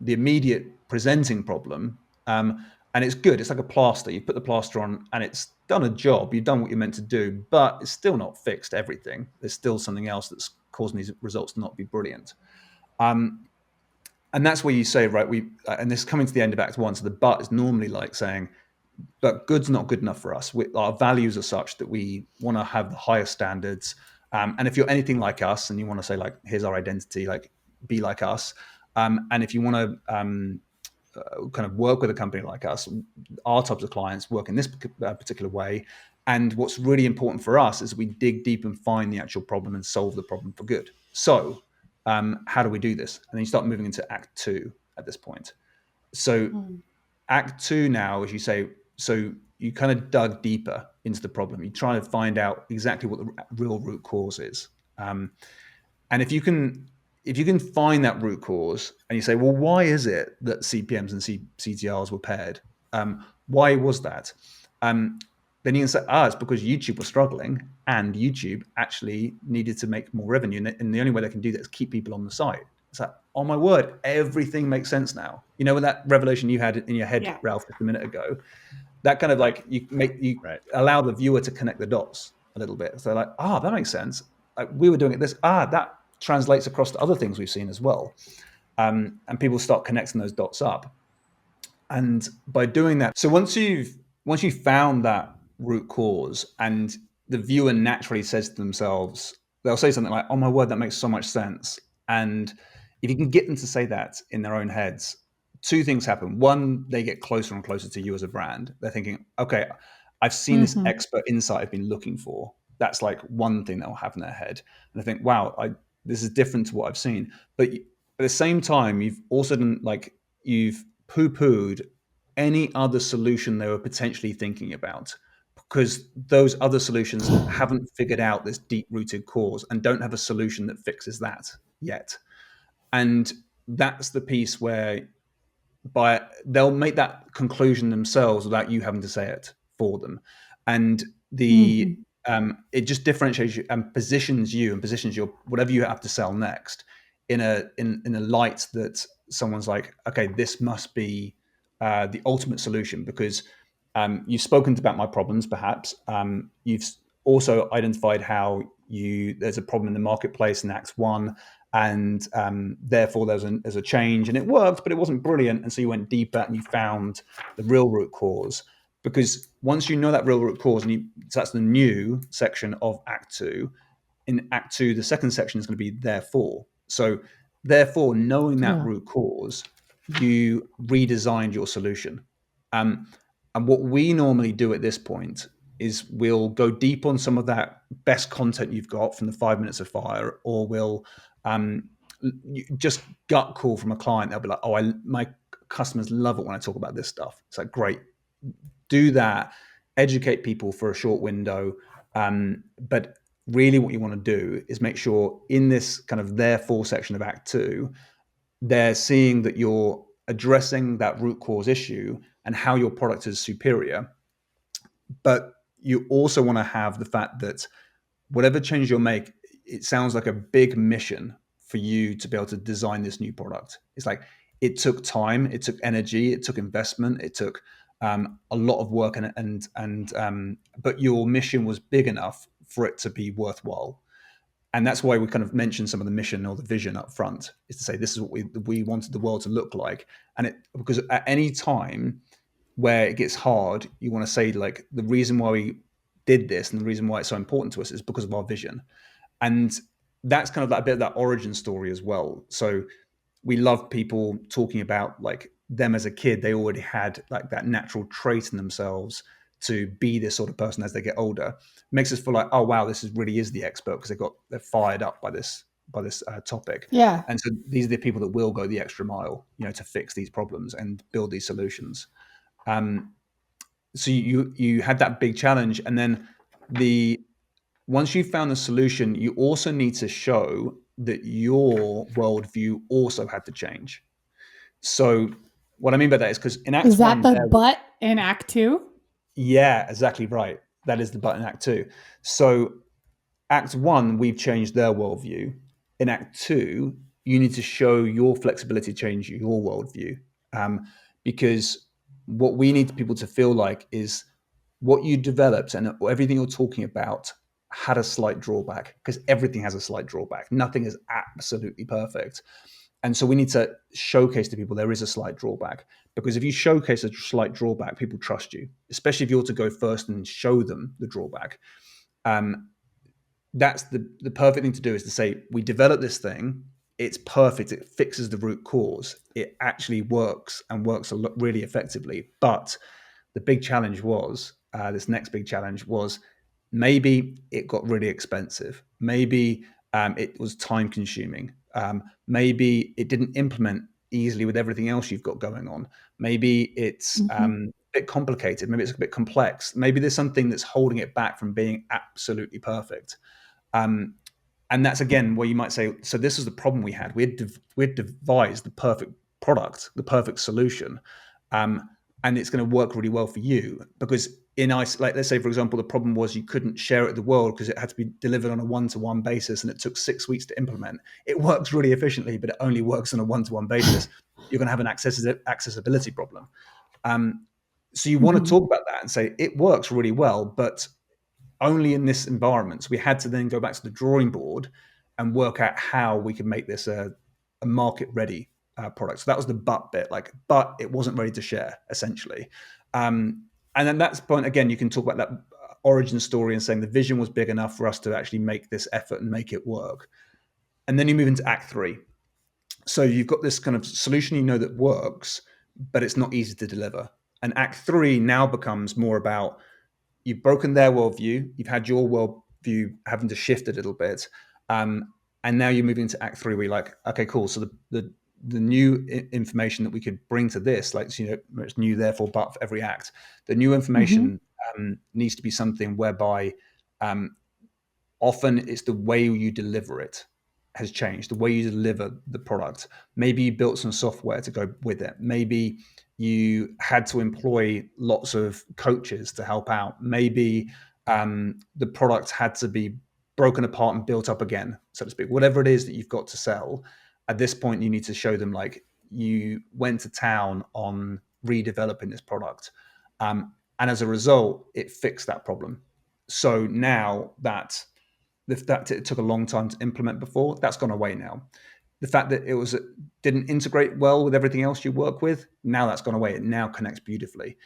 immediate presenting problem, and it's good. It's like a plaster. You put the plaster on, and it's done a job. You've done what you're meant to do, but it's still not fixed everything. There's still something else that's causing these results to not be brilliant. And that's where you say, right, and this is coming to the end of Act One. So the but is normally like saying, but good's not good enough for us. Our values are such that we want to have the highest standards. And if you're anything like us and you want to say, like, here's our identity, like, be like us. And if you want to kind of work with a company like us, our types of clients work in this particular way. And what's really important for us is we dig deep and find the actual problem and solve the problem for good. So how do we do this? And then you start moving into Act Two at this point. So Act Two now, as you say, so you kind of dug deeper into the problem. You try to find out exactly what the real root cause is. And if you can find that root cause and you say, well, why is it that CPMs and CTRs were paired? Why was that? Then you can say, it's because YouTube was struggling and YouTube actually needed to make more revenue. And the only way they can do that is keep people on the site. It's like, oh my word, everything makes sense now. You know, with that revelation you had in your head, Ralph, just a minute ago, that kind of like you allow the viewer to connect the dots a little bit. So like, that makes sense. Like we were doing it this, that translates across to other things we've seen as well. And people start connecting those dots up. And by doing that, so once you've found that root cause and the viewer naturally says to themselves, they'll say something like, oh my word, that makes so much sense. And if you can get them to say that in their own heads, two things happen. One, they get closer and closer to you as a brand. They're thinking, okay, I've seen this expert insight I've been looking for. That's like one thing they'll have in their head. And I think, wow, this is different to what I've seen. But at the same time, you've also done, like, you've poo-pooed any other solution they were potentially thinking about, because those other solutions haven't figured out this deep-rooted cause and don't have a solution that fixes that yet. And that's the piece where they'll make that conclusion themselves without you having to say it for them. And it just differentiates you and positions your whatever you have to sell next in a light that someone's like, okay, this must be the ultimate solution, because you've spoken about my problems, perhaps. You've also identified how there's a problem in the marketplace in Act One, and therefore there's a change, and it worked, but it wasn't brilliant. And so you went deeper and you found the real root cause. Because once you know that real root cause, so that's the new section of Act Two. In Act Two, the second section is going to be therefore. So therefore, knowing that root cause, you redesigned your solution. And what we normally do at this point is we'll go deep on some of that best content you've got from the 5 minutes of fire, or we'll just gut call from a client. They'll be like, oh, my customers love it when I talk about this stuff. It's like, great, do that, educate people for a short window. But really what you want to do is make sure in this kind of therefore section of Act 2, they're seeing that you're addressing that root cause issue and how your product is superior. But you also want to have the fact that whatever change you'll make, it sounds like a big mission for you to be able to design this new product. It's like, it took time, it took energy, it took investment, it took a lot of work, but your mission was big enough for it to be worthwhile. And that's why we kind of mentioned some of the mission or the vision up front, is to say this is what we wanted the world to look like. And because at any time where it gets hard, you want to say, like, the reason why we did this and the reason why it's so important to us is because of our vision. And that's kind of that bit of that origin story as well. So we love people talking about, like, them as a kid, they already had like that natural trait in themselves to be this sort of person as they get older. It makes us feel like, oh wow, this really is the expert, because they're fired up by this topic. Yeah. And so these are the people that will go the extra mile, to fix these problems and build these solutions. So you had that big challenge, and then once you found the solution, you also need to show that your worldview also had to change. So what I mean by that is, because in Act 1... Is that the but in Act 2? Yeah, exactly right. That is the but in Act 2. So Act 1, we've changed their worldview. In Act 2, you need to show your flexibility change your worldview. Because what we need people to feel like is what you developed and everything you're talking about had a slight drawback, because everything has a slight drawback. Nothing is absolutely perfect. And so we need to showcase to people there is a slight drawback, because if you showcase a slight drawback, people trust you, especially if you're to go first and show them the drawback. That's the perfect thing to do, is to say, we developed this thing. It's perfect. It fixes the root cause. It actually works, and works really effectively. But the big challenge was, this next big challenge was, maybe it got really expensive. Maybe it was time consuming. Maybe it didn't implement easily with everything else you've got going on. Maybe it's a bit complicated. Maybe it's a bit complex. Maybe there's something that's holding it back from being absolutely perfect. And that's, again, where you might say, so this is the problem we had. We had devised the perfect product, the perfect solution. And it's going to work really well for you, because like, let's say, for example, the problem was you couldn't share it with the world because it had to be delivered on a one-to-one basis, and it took 6 weeks to implement. It works really efficiently, but it only works on a one-to-one basis. You're going to have an accessibility problem. So you want to talk about that and say it works really well, but only in this environment. So we had to then go back to the drawing board and work out how we could make this a market-ready product. So that was the but bit, but it wasn't ready to share, essentially. And then that's the point, again, you can talk about that origin story and saying the vision was big enough for us to actually make this effort and make it work. And then you move into Act 3. So you've got this kind of solution that works, but it's not easy to deliver. And Act 3 now becomes more about, you've broken their worldview, you've had your worldview having to shift a little bit, and now you're moving into Act 3 where you're like, okay, cool. So the new information that we could bring to this, it's new, therefore, but for every act, the new information needs to be something whereby often it's the way you deliver it has changed, the way you deliver the product. Maybe you built some software to go with it. Maybe you had to employ lots of coaches to help out. Maybe the product had to be broken apart and built up again, so to speak. Whatever it is that you've got to sell, at this point, you need to show them like you went to town on redeveloping this product. And as a result, it fixed that problem. So now that it took a long time to implement before, that's gone away now. The fact that it didn't integrate well with everything else you work with, now that's gone away. It now connects beautifully.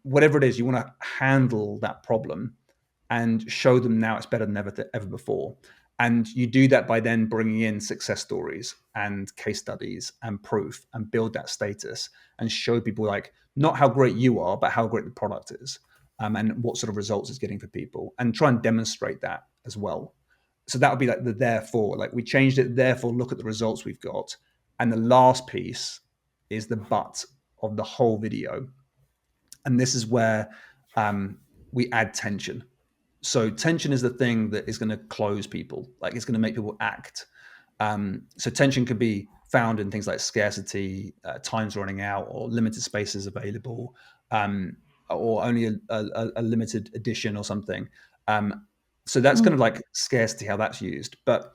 Whatever it is, you want to handle that problem and show them now it's better than ever before. And you do that by then bringing in success stories and case studies and proof, and build that status and show people like not how great you are, but how great the product is. and what sort of results it's getting for people, and try and demonstrate that as well. So that would be like the therefore. Like we changed it, therefore look at the results we've got. And the last piece is the but of the whole video. And this is where we add tension. So tension is the thing that is going to close people, like it's going to make people act. So tension could be found in things like scarcity, time's running out, or limited spaces available, or only a limited edition or something. So that's kind of like scarcity, how that's used. But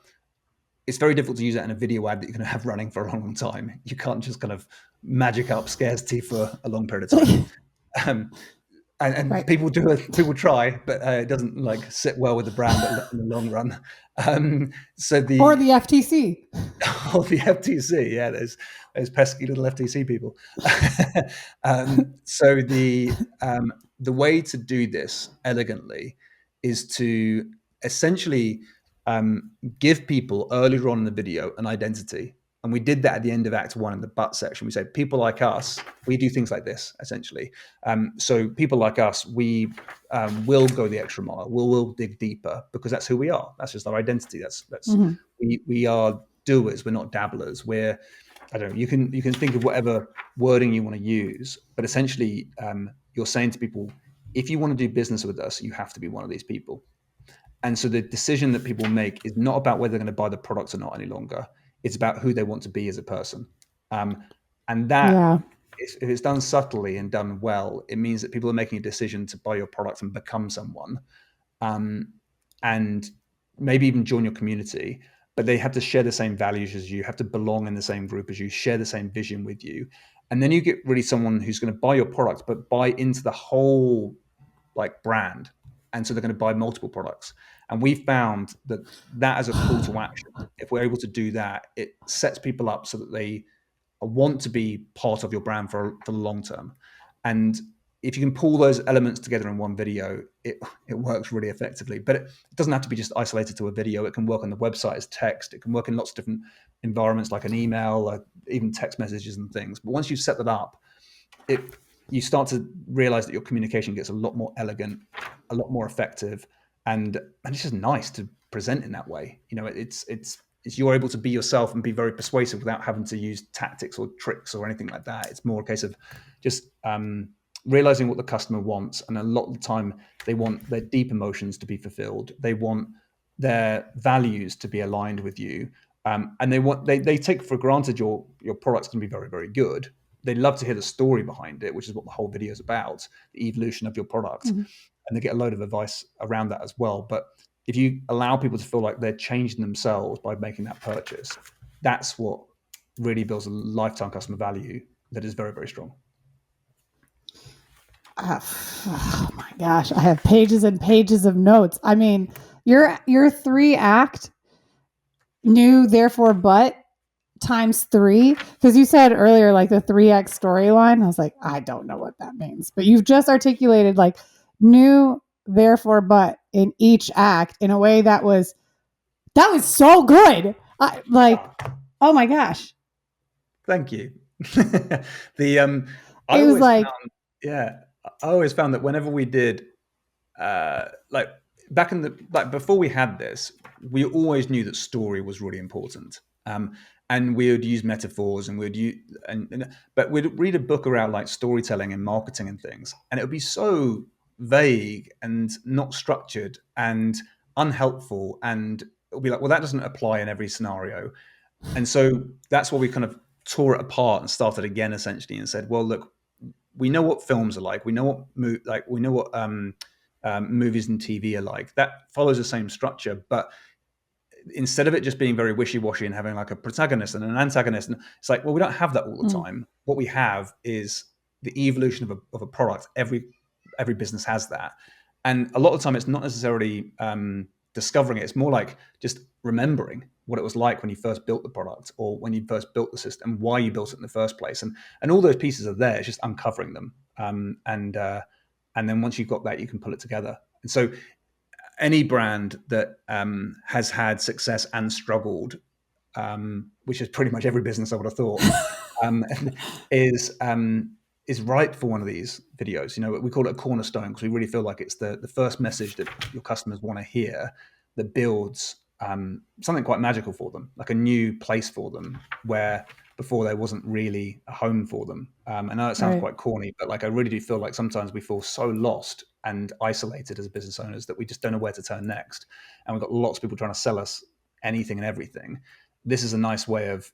it's very difficult to use that in a video ad that you're going to have running for a long time. You can't just kind of magic up scarcity for a long period of time. And Right. people try, but it doesn't like sit well with the brand in the long run. Or the FTC. Or the FTC, yeah, those pesky little FTC people. So the way to do this elegantly is to essentially give people earlier on in the video an identity. And we did that at the end of Act 1 in the but section. We said, people like us, we do things like this, essentially. So people like us, we will go the extra mile. We'll dig deeper because that's who we are. That's just our identity. That's we are doers. We're not dabblers. We're, I don't know, you can think of whatever wording you want to use, but essentially you're saying to people, if you want to do business with us, you have to be one of these people. And so the decision that people make is not about whether they're going to buy the product or not any longer. It's about who they want to be as a person. And that, if it's done subtly and done well, it means that people are making a decision to buy your product and become someone, and maybe even join your community, but they have to share the same values as you, have to belong in the same group as you, share the same vision with you. And then you get really someone who's going to buy your product, but buy into the whole like brand. And so they're going to buy multiple products. And we found that as a call to action, if we're able to do that, it sets people up so that they want to be part of your brand for the long term. And if you can pull those elements together in one video, it works really effectively. But it doesn't have to be just isolated to a video. It can work on the website as text. It can work in lots of different environments like an email, even text messages and things. But once you set that up, you start to realize that your communication gets a lot more elegant, a lot more effective, and it's just nice to present in that way. You know, it's you're able to be yourself and be very persuasive without having to use tactics or tricks or anything like that. It's more a case of just realizing what the customer wants, and a lot of the time they want their deep emotions to be fulfilled. They want their values to be aligned with you, and they take for granted your product's going to be very, very good. They love to hear the story behind it, which is what the whole video is about, the evolution of your product. And they get a load of advice around that as well. But if you allow people to feel like they're changing themselves by making that purchase, that's what really builds a lifetime customer value that is very, very strong. Oh my gosh, I have pages and pages of notes. I mean, your 3-act new, therefore, but times 3, because you said earlier like the 3x storyline. I was like, I don't know what that means, but you've just articulated like new, therefore, but in each act in a way that was so good. Oh my gosh, thank you. I always found that whenever we did like back in before we had this, we always knew that story was really important. And we would use metaphors, and but we'd read a book around like storytelling and marketing and things, and it would be so vague and not structured and unhelpful, and it would be like, well, that doesn't apply in every scenario. And so that's why we kind of tore it apart and started again, essentially, and said, well, look, we know what films are like, we know what movies and TV are like. That follows the same structure, but instead of it just being very wishy-washy and having like a protagonist and an antagonist, and it's like, well, we don't have that all the time. What we have is the evolution of a product. Every business has that, and a lot of the time it's not necessarily discovering it. It's more like just remembering what it was like when you first built the product, or when you first built the system, why you built it in the first place, and all those pieces are there. It's just uncovering them, and then once you've got that, you can pull it together. And so any brand that has had success and struggled, which is pretty much every business I would have thought, is is ripe for one of these videos. We call it a cornerstone because we really feel like it's the first message that your customers want to hear that builds something quite magical for them, like a new place for them where before there wasn't really a home for them. I know it sounds quite corny, but like I really do feel like sometimes we feel so lost and isolated as business owners that we just don't know where to turn next. And we've got lots of people trying to sell us anything and everything. This is a nice way of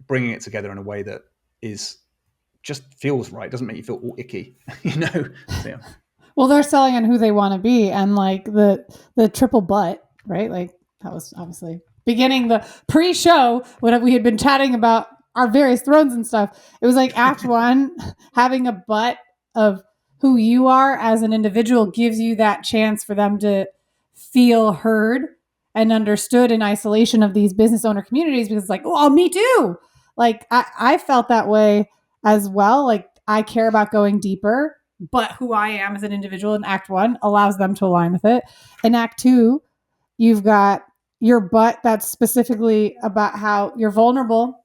bringing it together in a way that is just feels right. Doesn't make you feel all icky, So, yeah. Well, they're selling on who they want to be, and like the triple butt, right? Like that was obviously beginning the pre-show when we had been chatting about our various thrones and stuff. It was like Act One, having a butt of who you are as an individual gives you that chance for them to feel heard and understood in isolation of these business owner communities, because it's like, oh, me too. Like I felt that way as well. Like I care about going deeper, but who I am as an individual in Act One allows them to align with it. In Act Two, you've got your butt that's specifically about how you're vulnerable,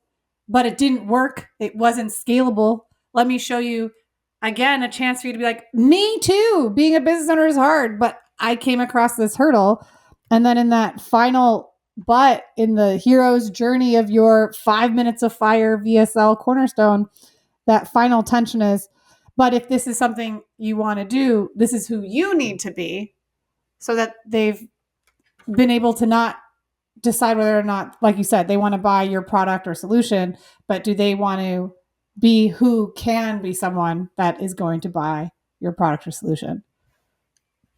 but it didn't work. It wasn't scalable. Let me show you again a chance for you to be like, me too. Being a business owner is hard, but I came across this hurdle. And then in that final butt, in the hero's journey of your 5 minutes of fire VSL Cornerstone, that final tension is, but if this is something you want to do, this is who you need to be, so that they've been able to not decide whether or not, like you said, they want to buy your product or solution, but do they want to be who can be someone that is going to buy your product or solution?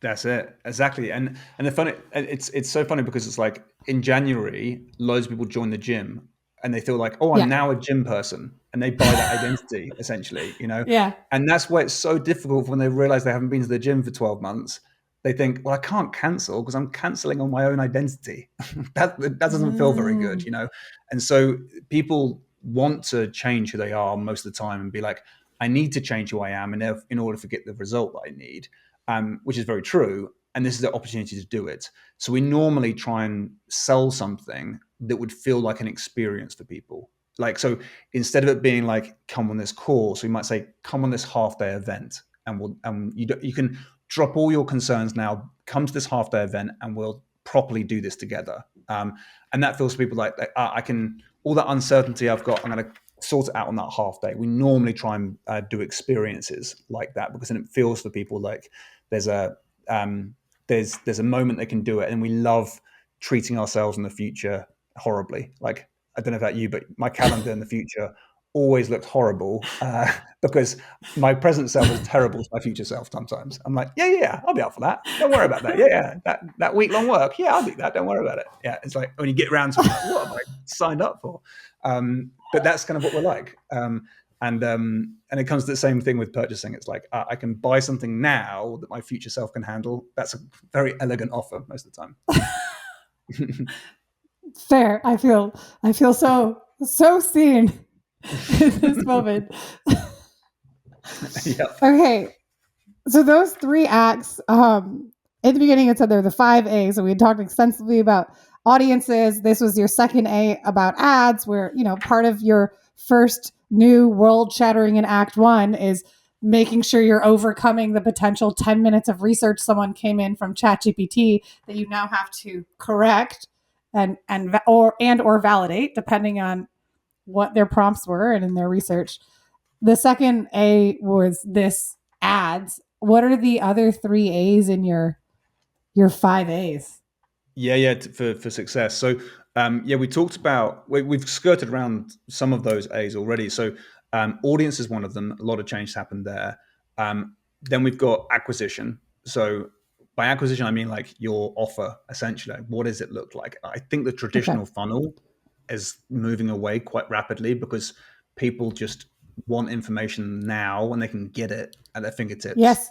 That's it. Exactly. And the funny, it's so funny because it's like in January, loads of people join the gym and they feel like, oh, I'm now a gym person, and they buy that identity essentially, Yeah. And that's why it's so difficult when they realize they haven't been to the gym for 12 months. They think, well, I can't cancel because I'm canceling on my own identity. that doesn't feel very good, And so people want to change who they are most of the time and be like, I need to change who I am in order to get the result that I need. Which is very true. And this is the opportunity to do it. So we normally try and sell something that would feel like an experience for people. Like, so instead of it being like, come on this course, we might say, come on this half-day event, and you can drop all your concerns now, come to this half-day event, and we'll properly do this together. And that feels to people like I can, all that uncertainty I've got, I'm going to sort it out on that half day. We normally try and do experiences like that, because then it feels for people like there's a moment they can do it. And we love treating ourselves in the future horribly. Like, I don't know about you, but my calendar in the future always looked horrible because my present self is terrible to my future self sometimes. I'm like, yeah, I'll be up for that. Don't worry about that. Yeah, that week-long work. Yeah, I'll do that. Don't worry about it. Yeah, it's like when you get around to it, like, what have I signed up for? But that's kind of what we're like. And it comes to the same thing with purchasing. It's like, I can buy something now that my future self can handle. That's a very elegant offer most of the time. Fair. I feel so seen in this moment. Yep. Okay. So those 3 acts, in the beginning it said there were the 5 A's, and we had talked extensively about audiences. This was your second A about ads, where, part of your first new world shattering in Act 1 is making sure you're overcoming the potential 10 minutes of research someone came in from ChatGPT that you now have to correct and or validate, depending on what their prompts were and in their research. The second A was this ads. What are the other 3 A's in your 5 A's? Yeah, for success. So we talked about, we've skirted around some of those A's already. So audience is one of them. A lot of change happened there. Then we've got acquisition. So by acquisition, I mean like your offer, essentially. What does it look like? I think the traditional funnel is moving away quite rapidly because people just want information now and they can get it at their fingertips. Yes.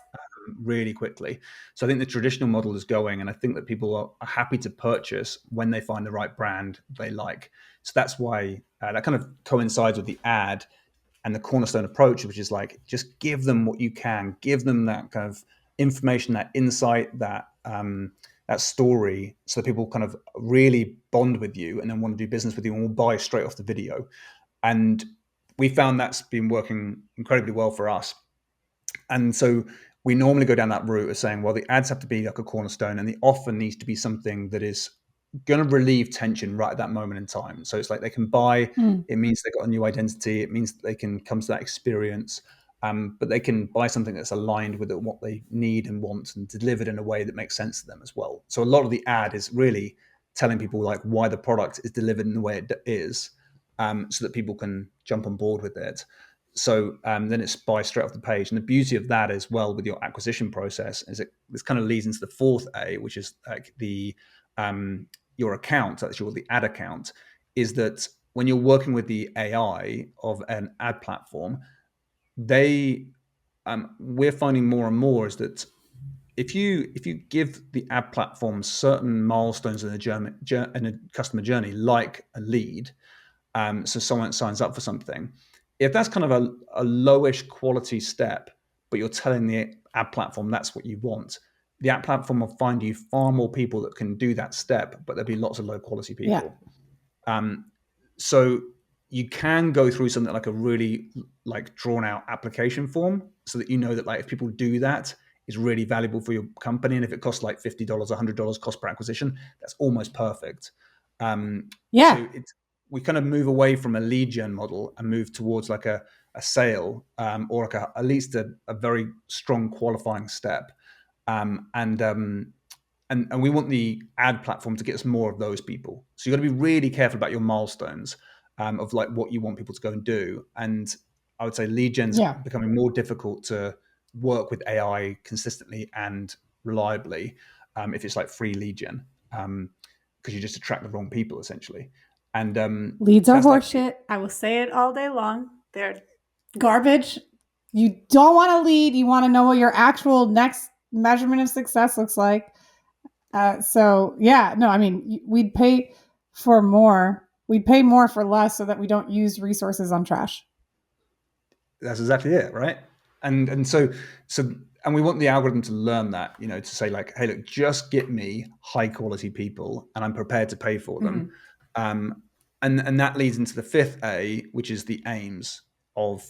Really quickly. So I think the traditional model is going, and I think that people are happy to purchase when they find the right brand they like. So that's why that kind of coincides with the ad and the Cornerstone approach, which is like, just give them what you can, give them that kind of information, that insight, that story, so that people kind of really bond with you and then want to do business with you and will buy straight off the video. And we found that's been working incredibly well for us. And so we normally go down that route of saying, well, the ads have to be like a cornerstone, and the offer needs to be something that is going to relieve tension right at that moment in time. So it's like they can buy, it means they've got a new identity, it means that they can come to that experience, but they can buy something that's aligned with what they need and want and delivered in a way that makes sense to them as well. So a lot of the ad is really telling people like why the product is delivered in the way it is, so that people can jump on board with it. So then it's buy straight off the page. And the beauty of that as well with your acquisition process is this kind of leads into the fourth A, which is like the your account, that's the ad account, is that when you're working with the AI of an ad platform, we're finding more and more is that if you give the ad platform certain milestones in a customer journey, like a lead, so someone signs up for something, if that's kind of a lowish quality step, but you're telling the ad platform that's what you want, the app platform will find you far more people that can do that step, but there'll be lots of low quality people. So you can go through something like a really like drawn out application form, so that you know that like if people do that, is really valuable for your company. And if it costs like $50, $100 cost per acquisition, that's almost perfect. So we kind of move away from a lead gen model and move towards like a sale, or like at least a very strong qualifying step. And we want the ad platform to get us more of those people. So you got to be really careful about your milestones, of like what you want people to go and do. And I would say lead gen's becoming more difficult to work with AI consistently and reliably, if it's like free lead gen, because you just attract the wrong people essentially. And leads are horseshit. Like, I will say it all day long. They're garbage. You don't want to lead. You want to know what your actual next measurement of success looks like. We'd pay for more. We'd pay more for less so that we don't use resources on trash. That's exactly it, right? And so we want the algorithm to learn that, to say like, hey, look, just get me high quality people, and I'm prepared to pay for them. And that leads into the fifth A, which is the aims of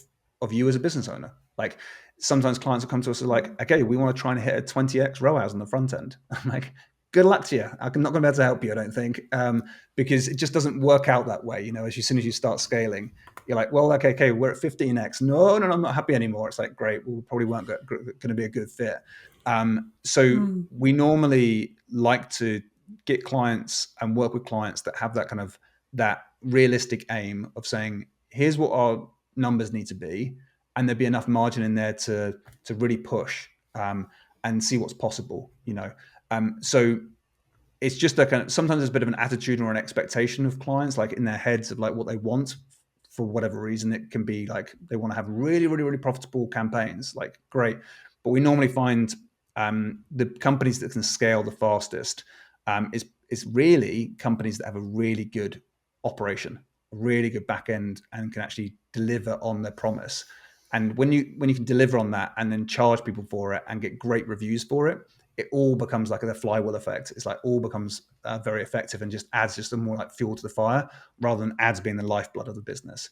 you as a business owner. Like sometimes clients will come to us and like, okay, we want to try and hit a 20x ROAS on the front end. I'm like, good luck to you. I'm not going to be able to help you, I don't think, because it just doesn't work out that way. As soon as you start scaling, you're like, well, okay, we're at 15x. No, I'm not happy anymore. It's like, great, we probably weren't going to be a good fit. We normally like to get clients and work with clients that have that kind of that realistic aim of saying, here's what our numbers need to be, and there'd be enough margin in there to really push and see what's possible. So it's just like sometimes there's a bit of an attitude or an expectation of clients, like in their heads of like what they want for whatever reason. It can be like they want to have really, really, really profitable campaigns, like great. But we normally find the companies that can scale the fastest is really companies that have a really good operation, a really good back end, and can actually deliver on their promise. And when you can deliver on that and then charge people for it and get great reviews for it, it all becomes like a flywheel effect. It's like all becomes very effective and just adds just a more like fuel to the fire, rather than ads being the lifeblood of the business.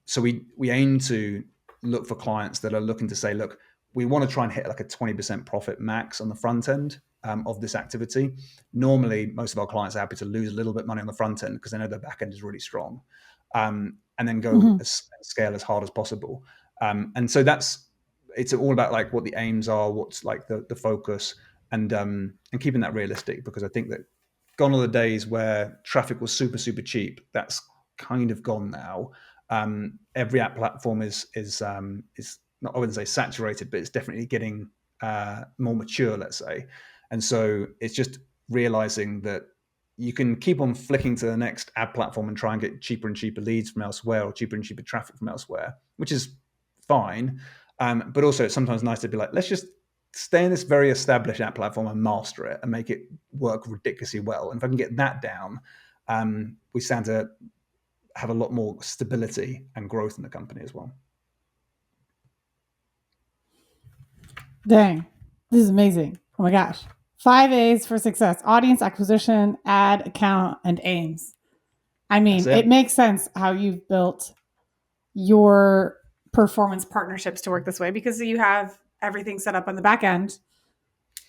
So we aim to look for clients that are looking to say, look, we want to try and hit like a 20% profit max on the front end of this activity. Normally, most of our clients are happy to lose a little bit of money on the front end because they know their back end is really strong, and then go scale as hard as possible. And so it's all about like what the aims are, what's like the focus, and keeping that realistic, because I think that gone are the days where traffic was super, super cheap. That's kind of gone now. Every app platform is not, I wouldn't say saturated, but it's definitely getting more mature, let's say. And so it's just realizing that you can keep on flicking to the next ad platform and try and get cheaper and cheaper leads from elsewhere, or cheaper and cheaper traffic from elsewhere, which is fine. But also it's sometimes nice to be like, let's just stay in this very established app platform and master it and make it work ridiculously well. And if I can get that down, we stand to have a lot more stability and growth in the company as well. Dang, this is amazing. Oh my gosh. 5 A's for success: audience acquisition, ad account, and aims. I mean, it makes sense how you've built your performance partnerships to work this way, because you have everything set up on the back end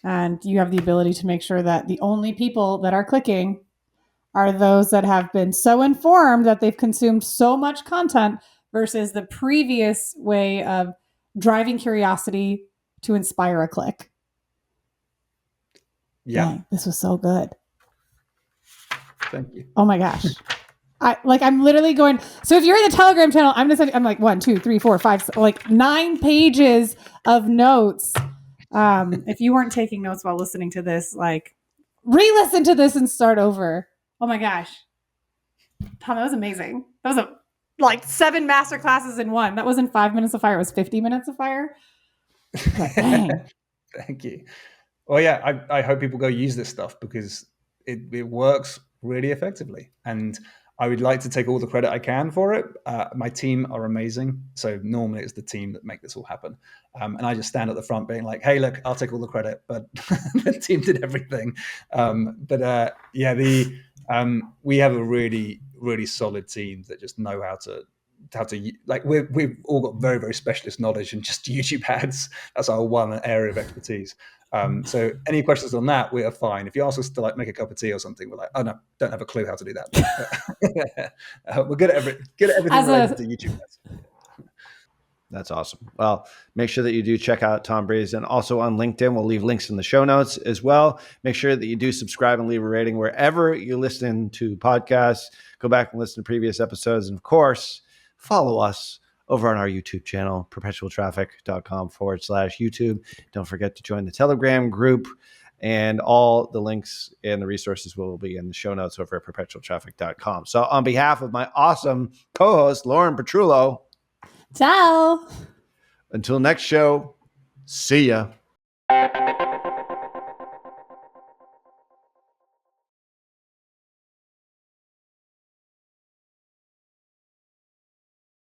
and you have the ability to make sure that the only people that are clicking are those that have been so informed that they've consumed so much content versus the previous way of driving curiosity to inspire a click. Yeah. Dang, this was so good. Thank you. Oh my gosh. I'm literally going. So if you're in the Telegram channel, I'm like 1, 2, 3, 4, 5, like 9 pages of notes. If you weren't taking notes while listening to this, like re-listen to this and start over. Oh my gosh. Tom, that was amazing. That was like 7 master classes in one. That wasn't 5 minutes of fire. It was 50 minutes of fire. But dang. Thank you. Well, yeah, I hope people go use this stuff because it works really effectively. And I would like to take all the credit I can for it. My team are amazing. So normally it's the team that make this all happen. And I just stand at the front being like, hey, look, I'll take all the credit, but the team did everything. We have a really, really solid team that just know how to like we've all got very, very specialist knowledge in just YouTube ads. That's our one area of expertise. So any questions on that, we are fine. If you ask us to like make a cup of tea or something, we're like, oh no, don't have a clue how to do that. We're good at everything related to YouTube ads. That's awesome. Well, make sure that you do check out Tom Breeze, and also on LinkedIn. We'll leave links in the show notes as well. Make sure that you do subscribe and leave a rating wherever you listen to podcasts. Go back and listen to previous episodes. And of course, follow us over on our YouTube channel, perpetualtraffic.com/YouTube. Don't forget to join the Telegram group, and all the links and the resources will be in the show notes over at perpetualtraffic.com. So on behalf of my awesome co-host, Lauren Petrullo, Ciao. until next show, see ya.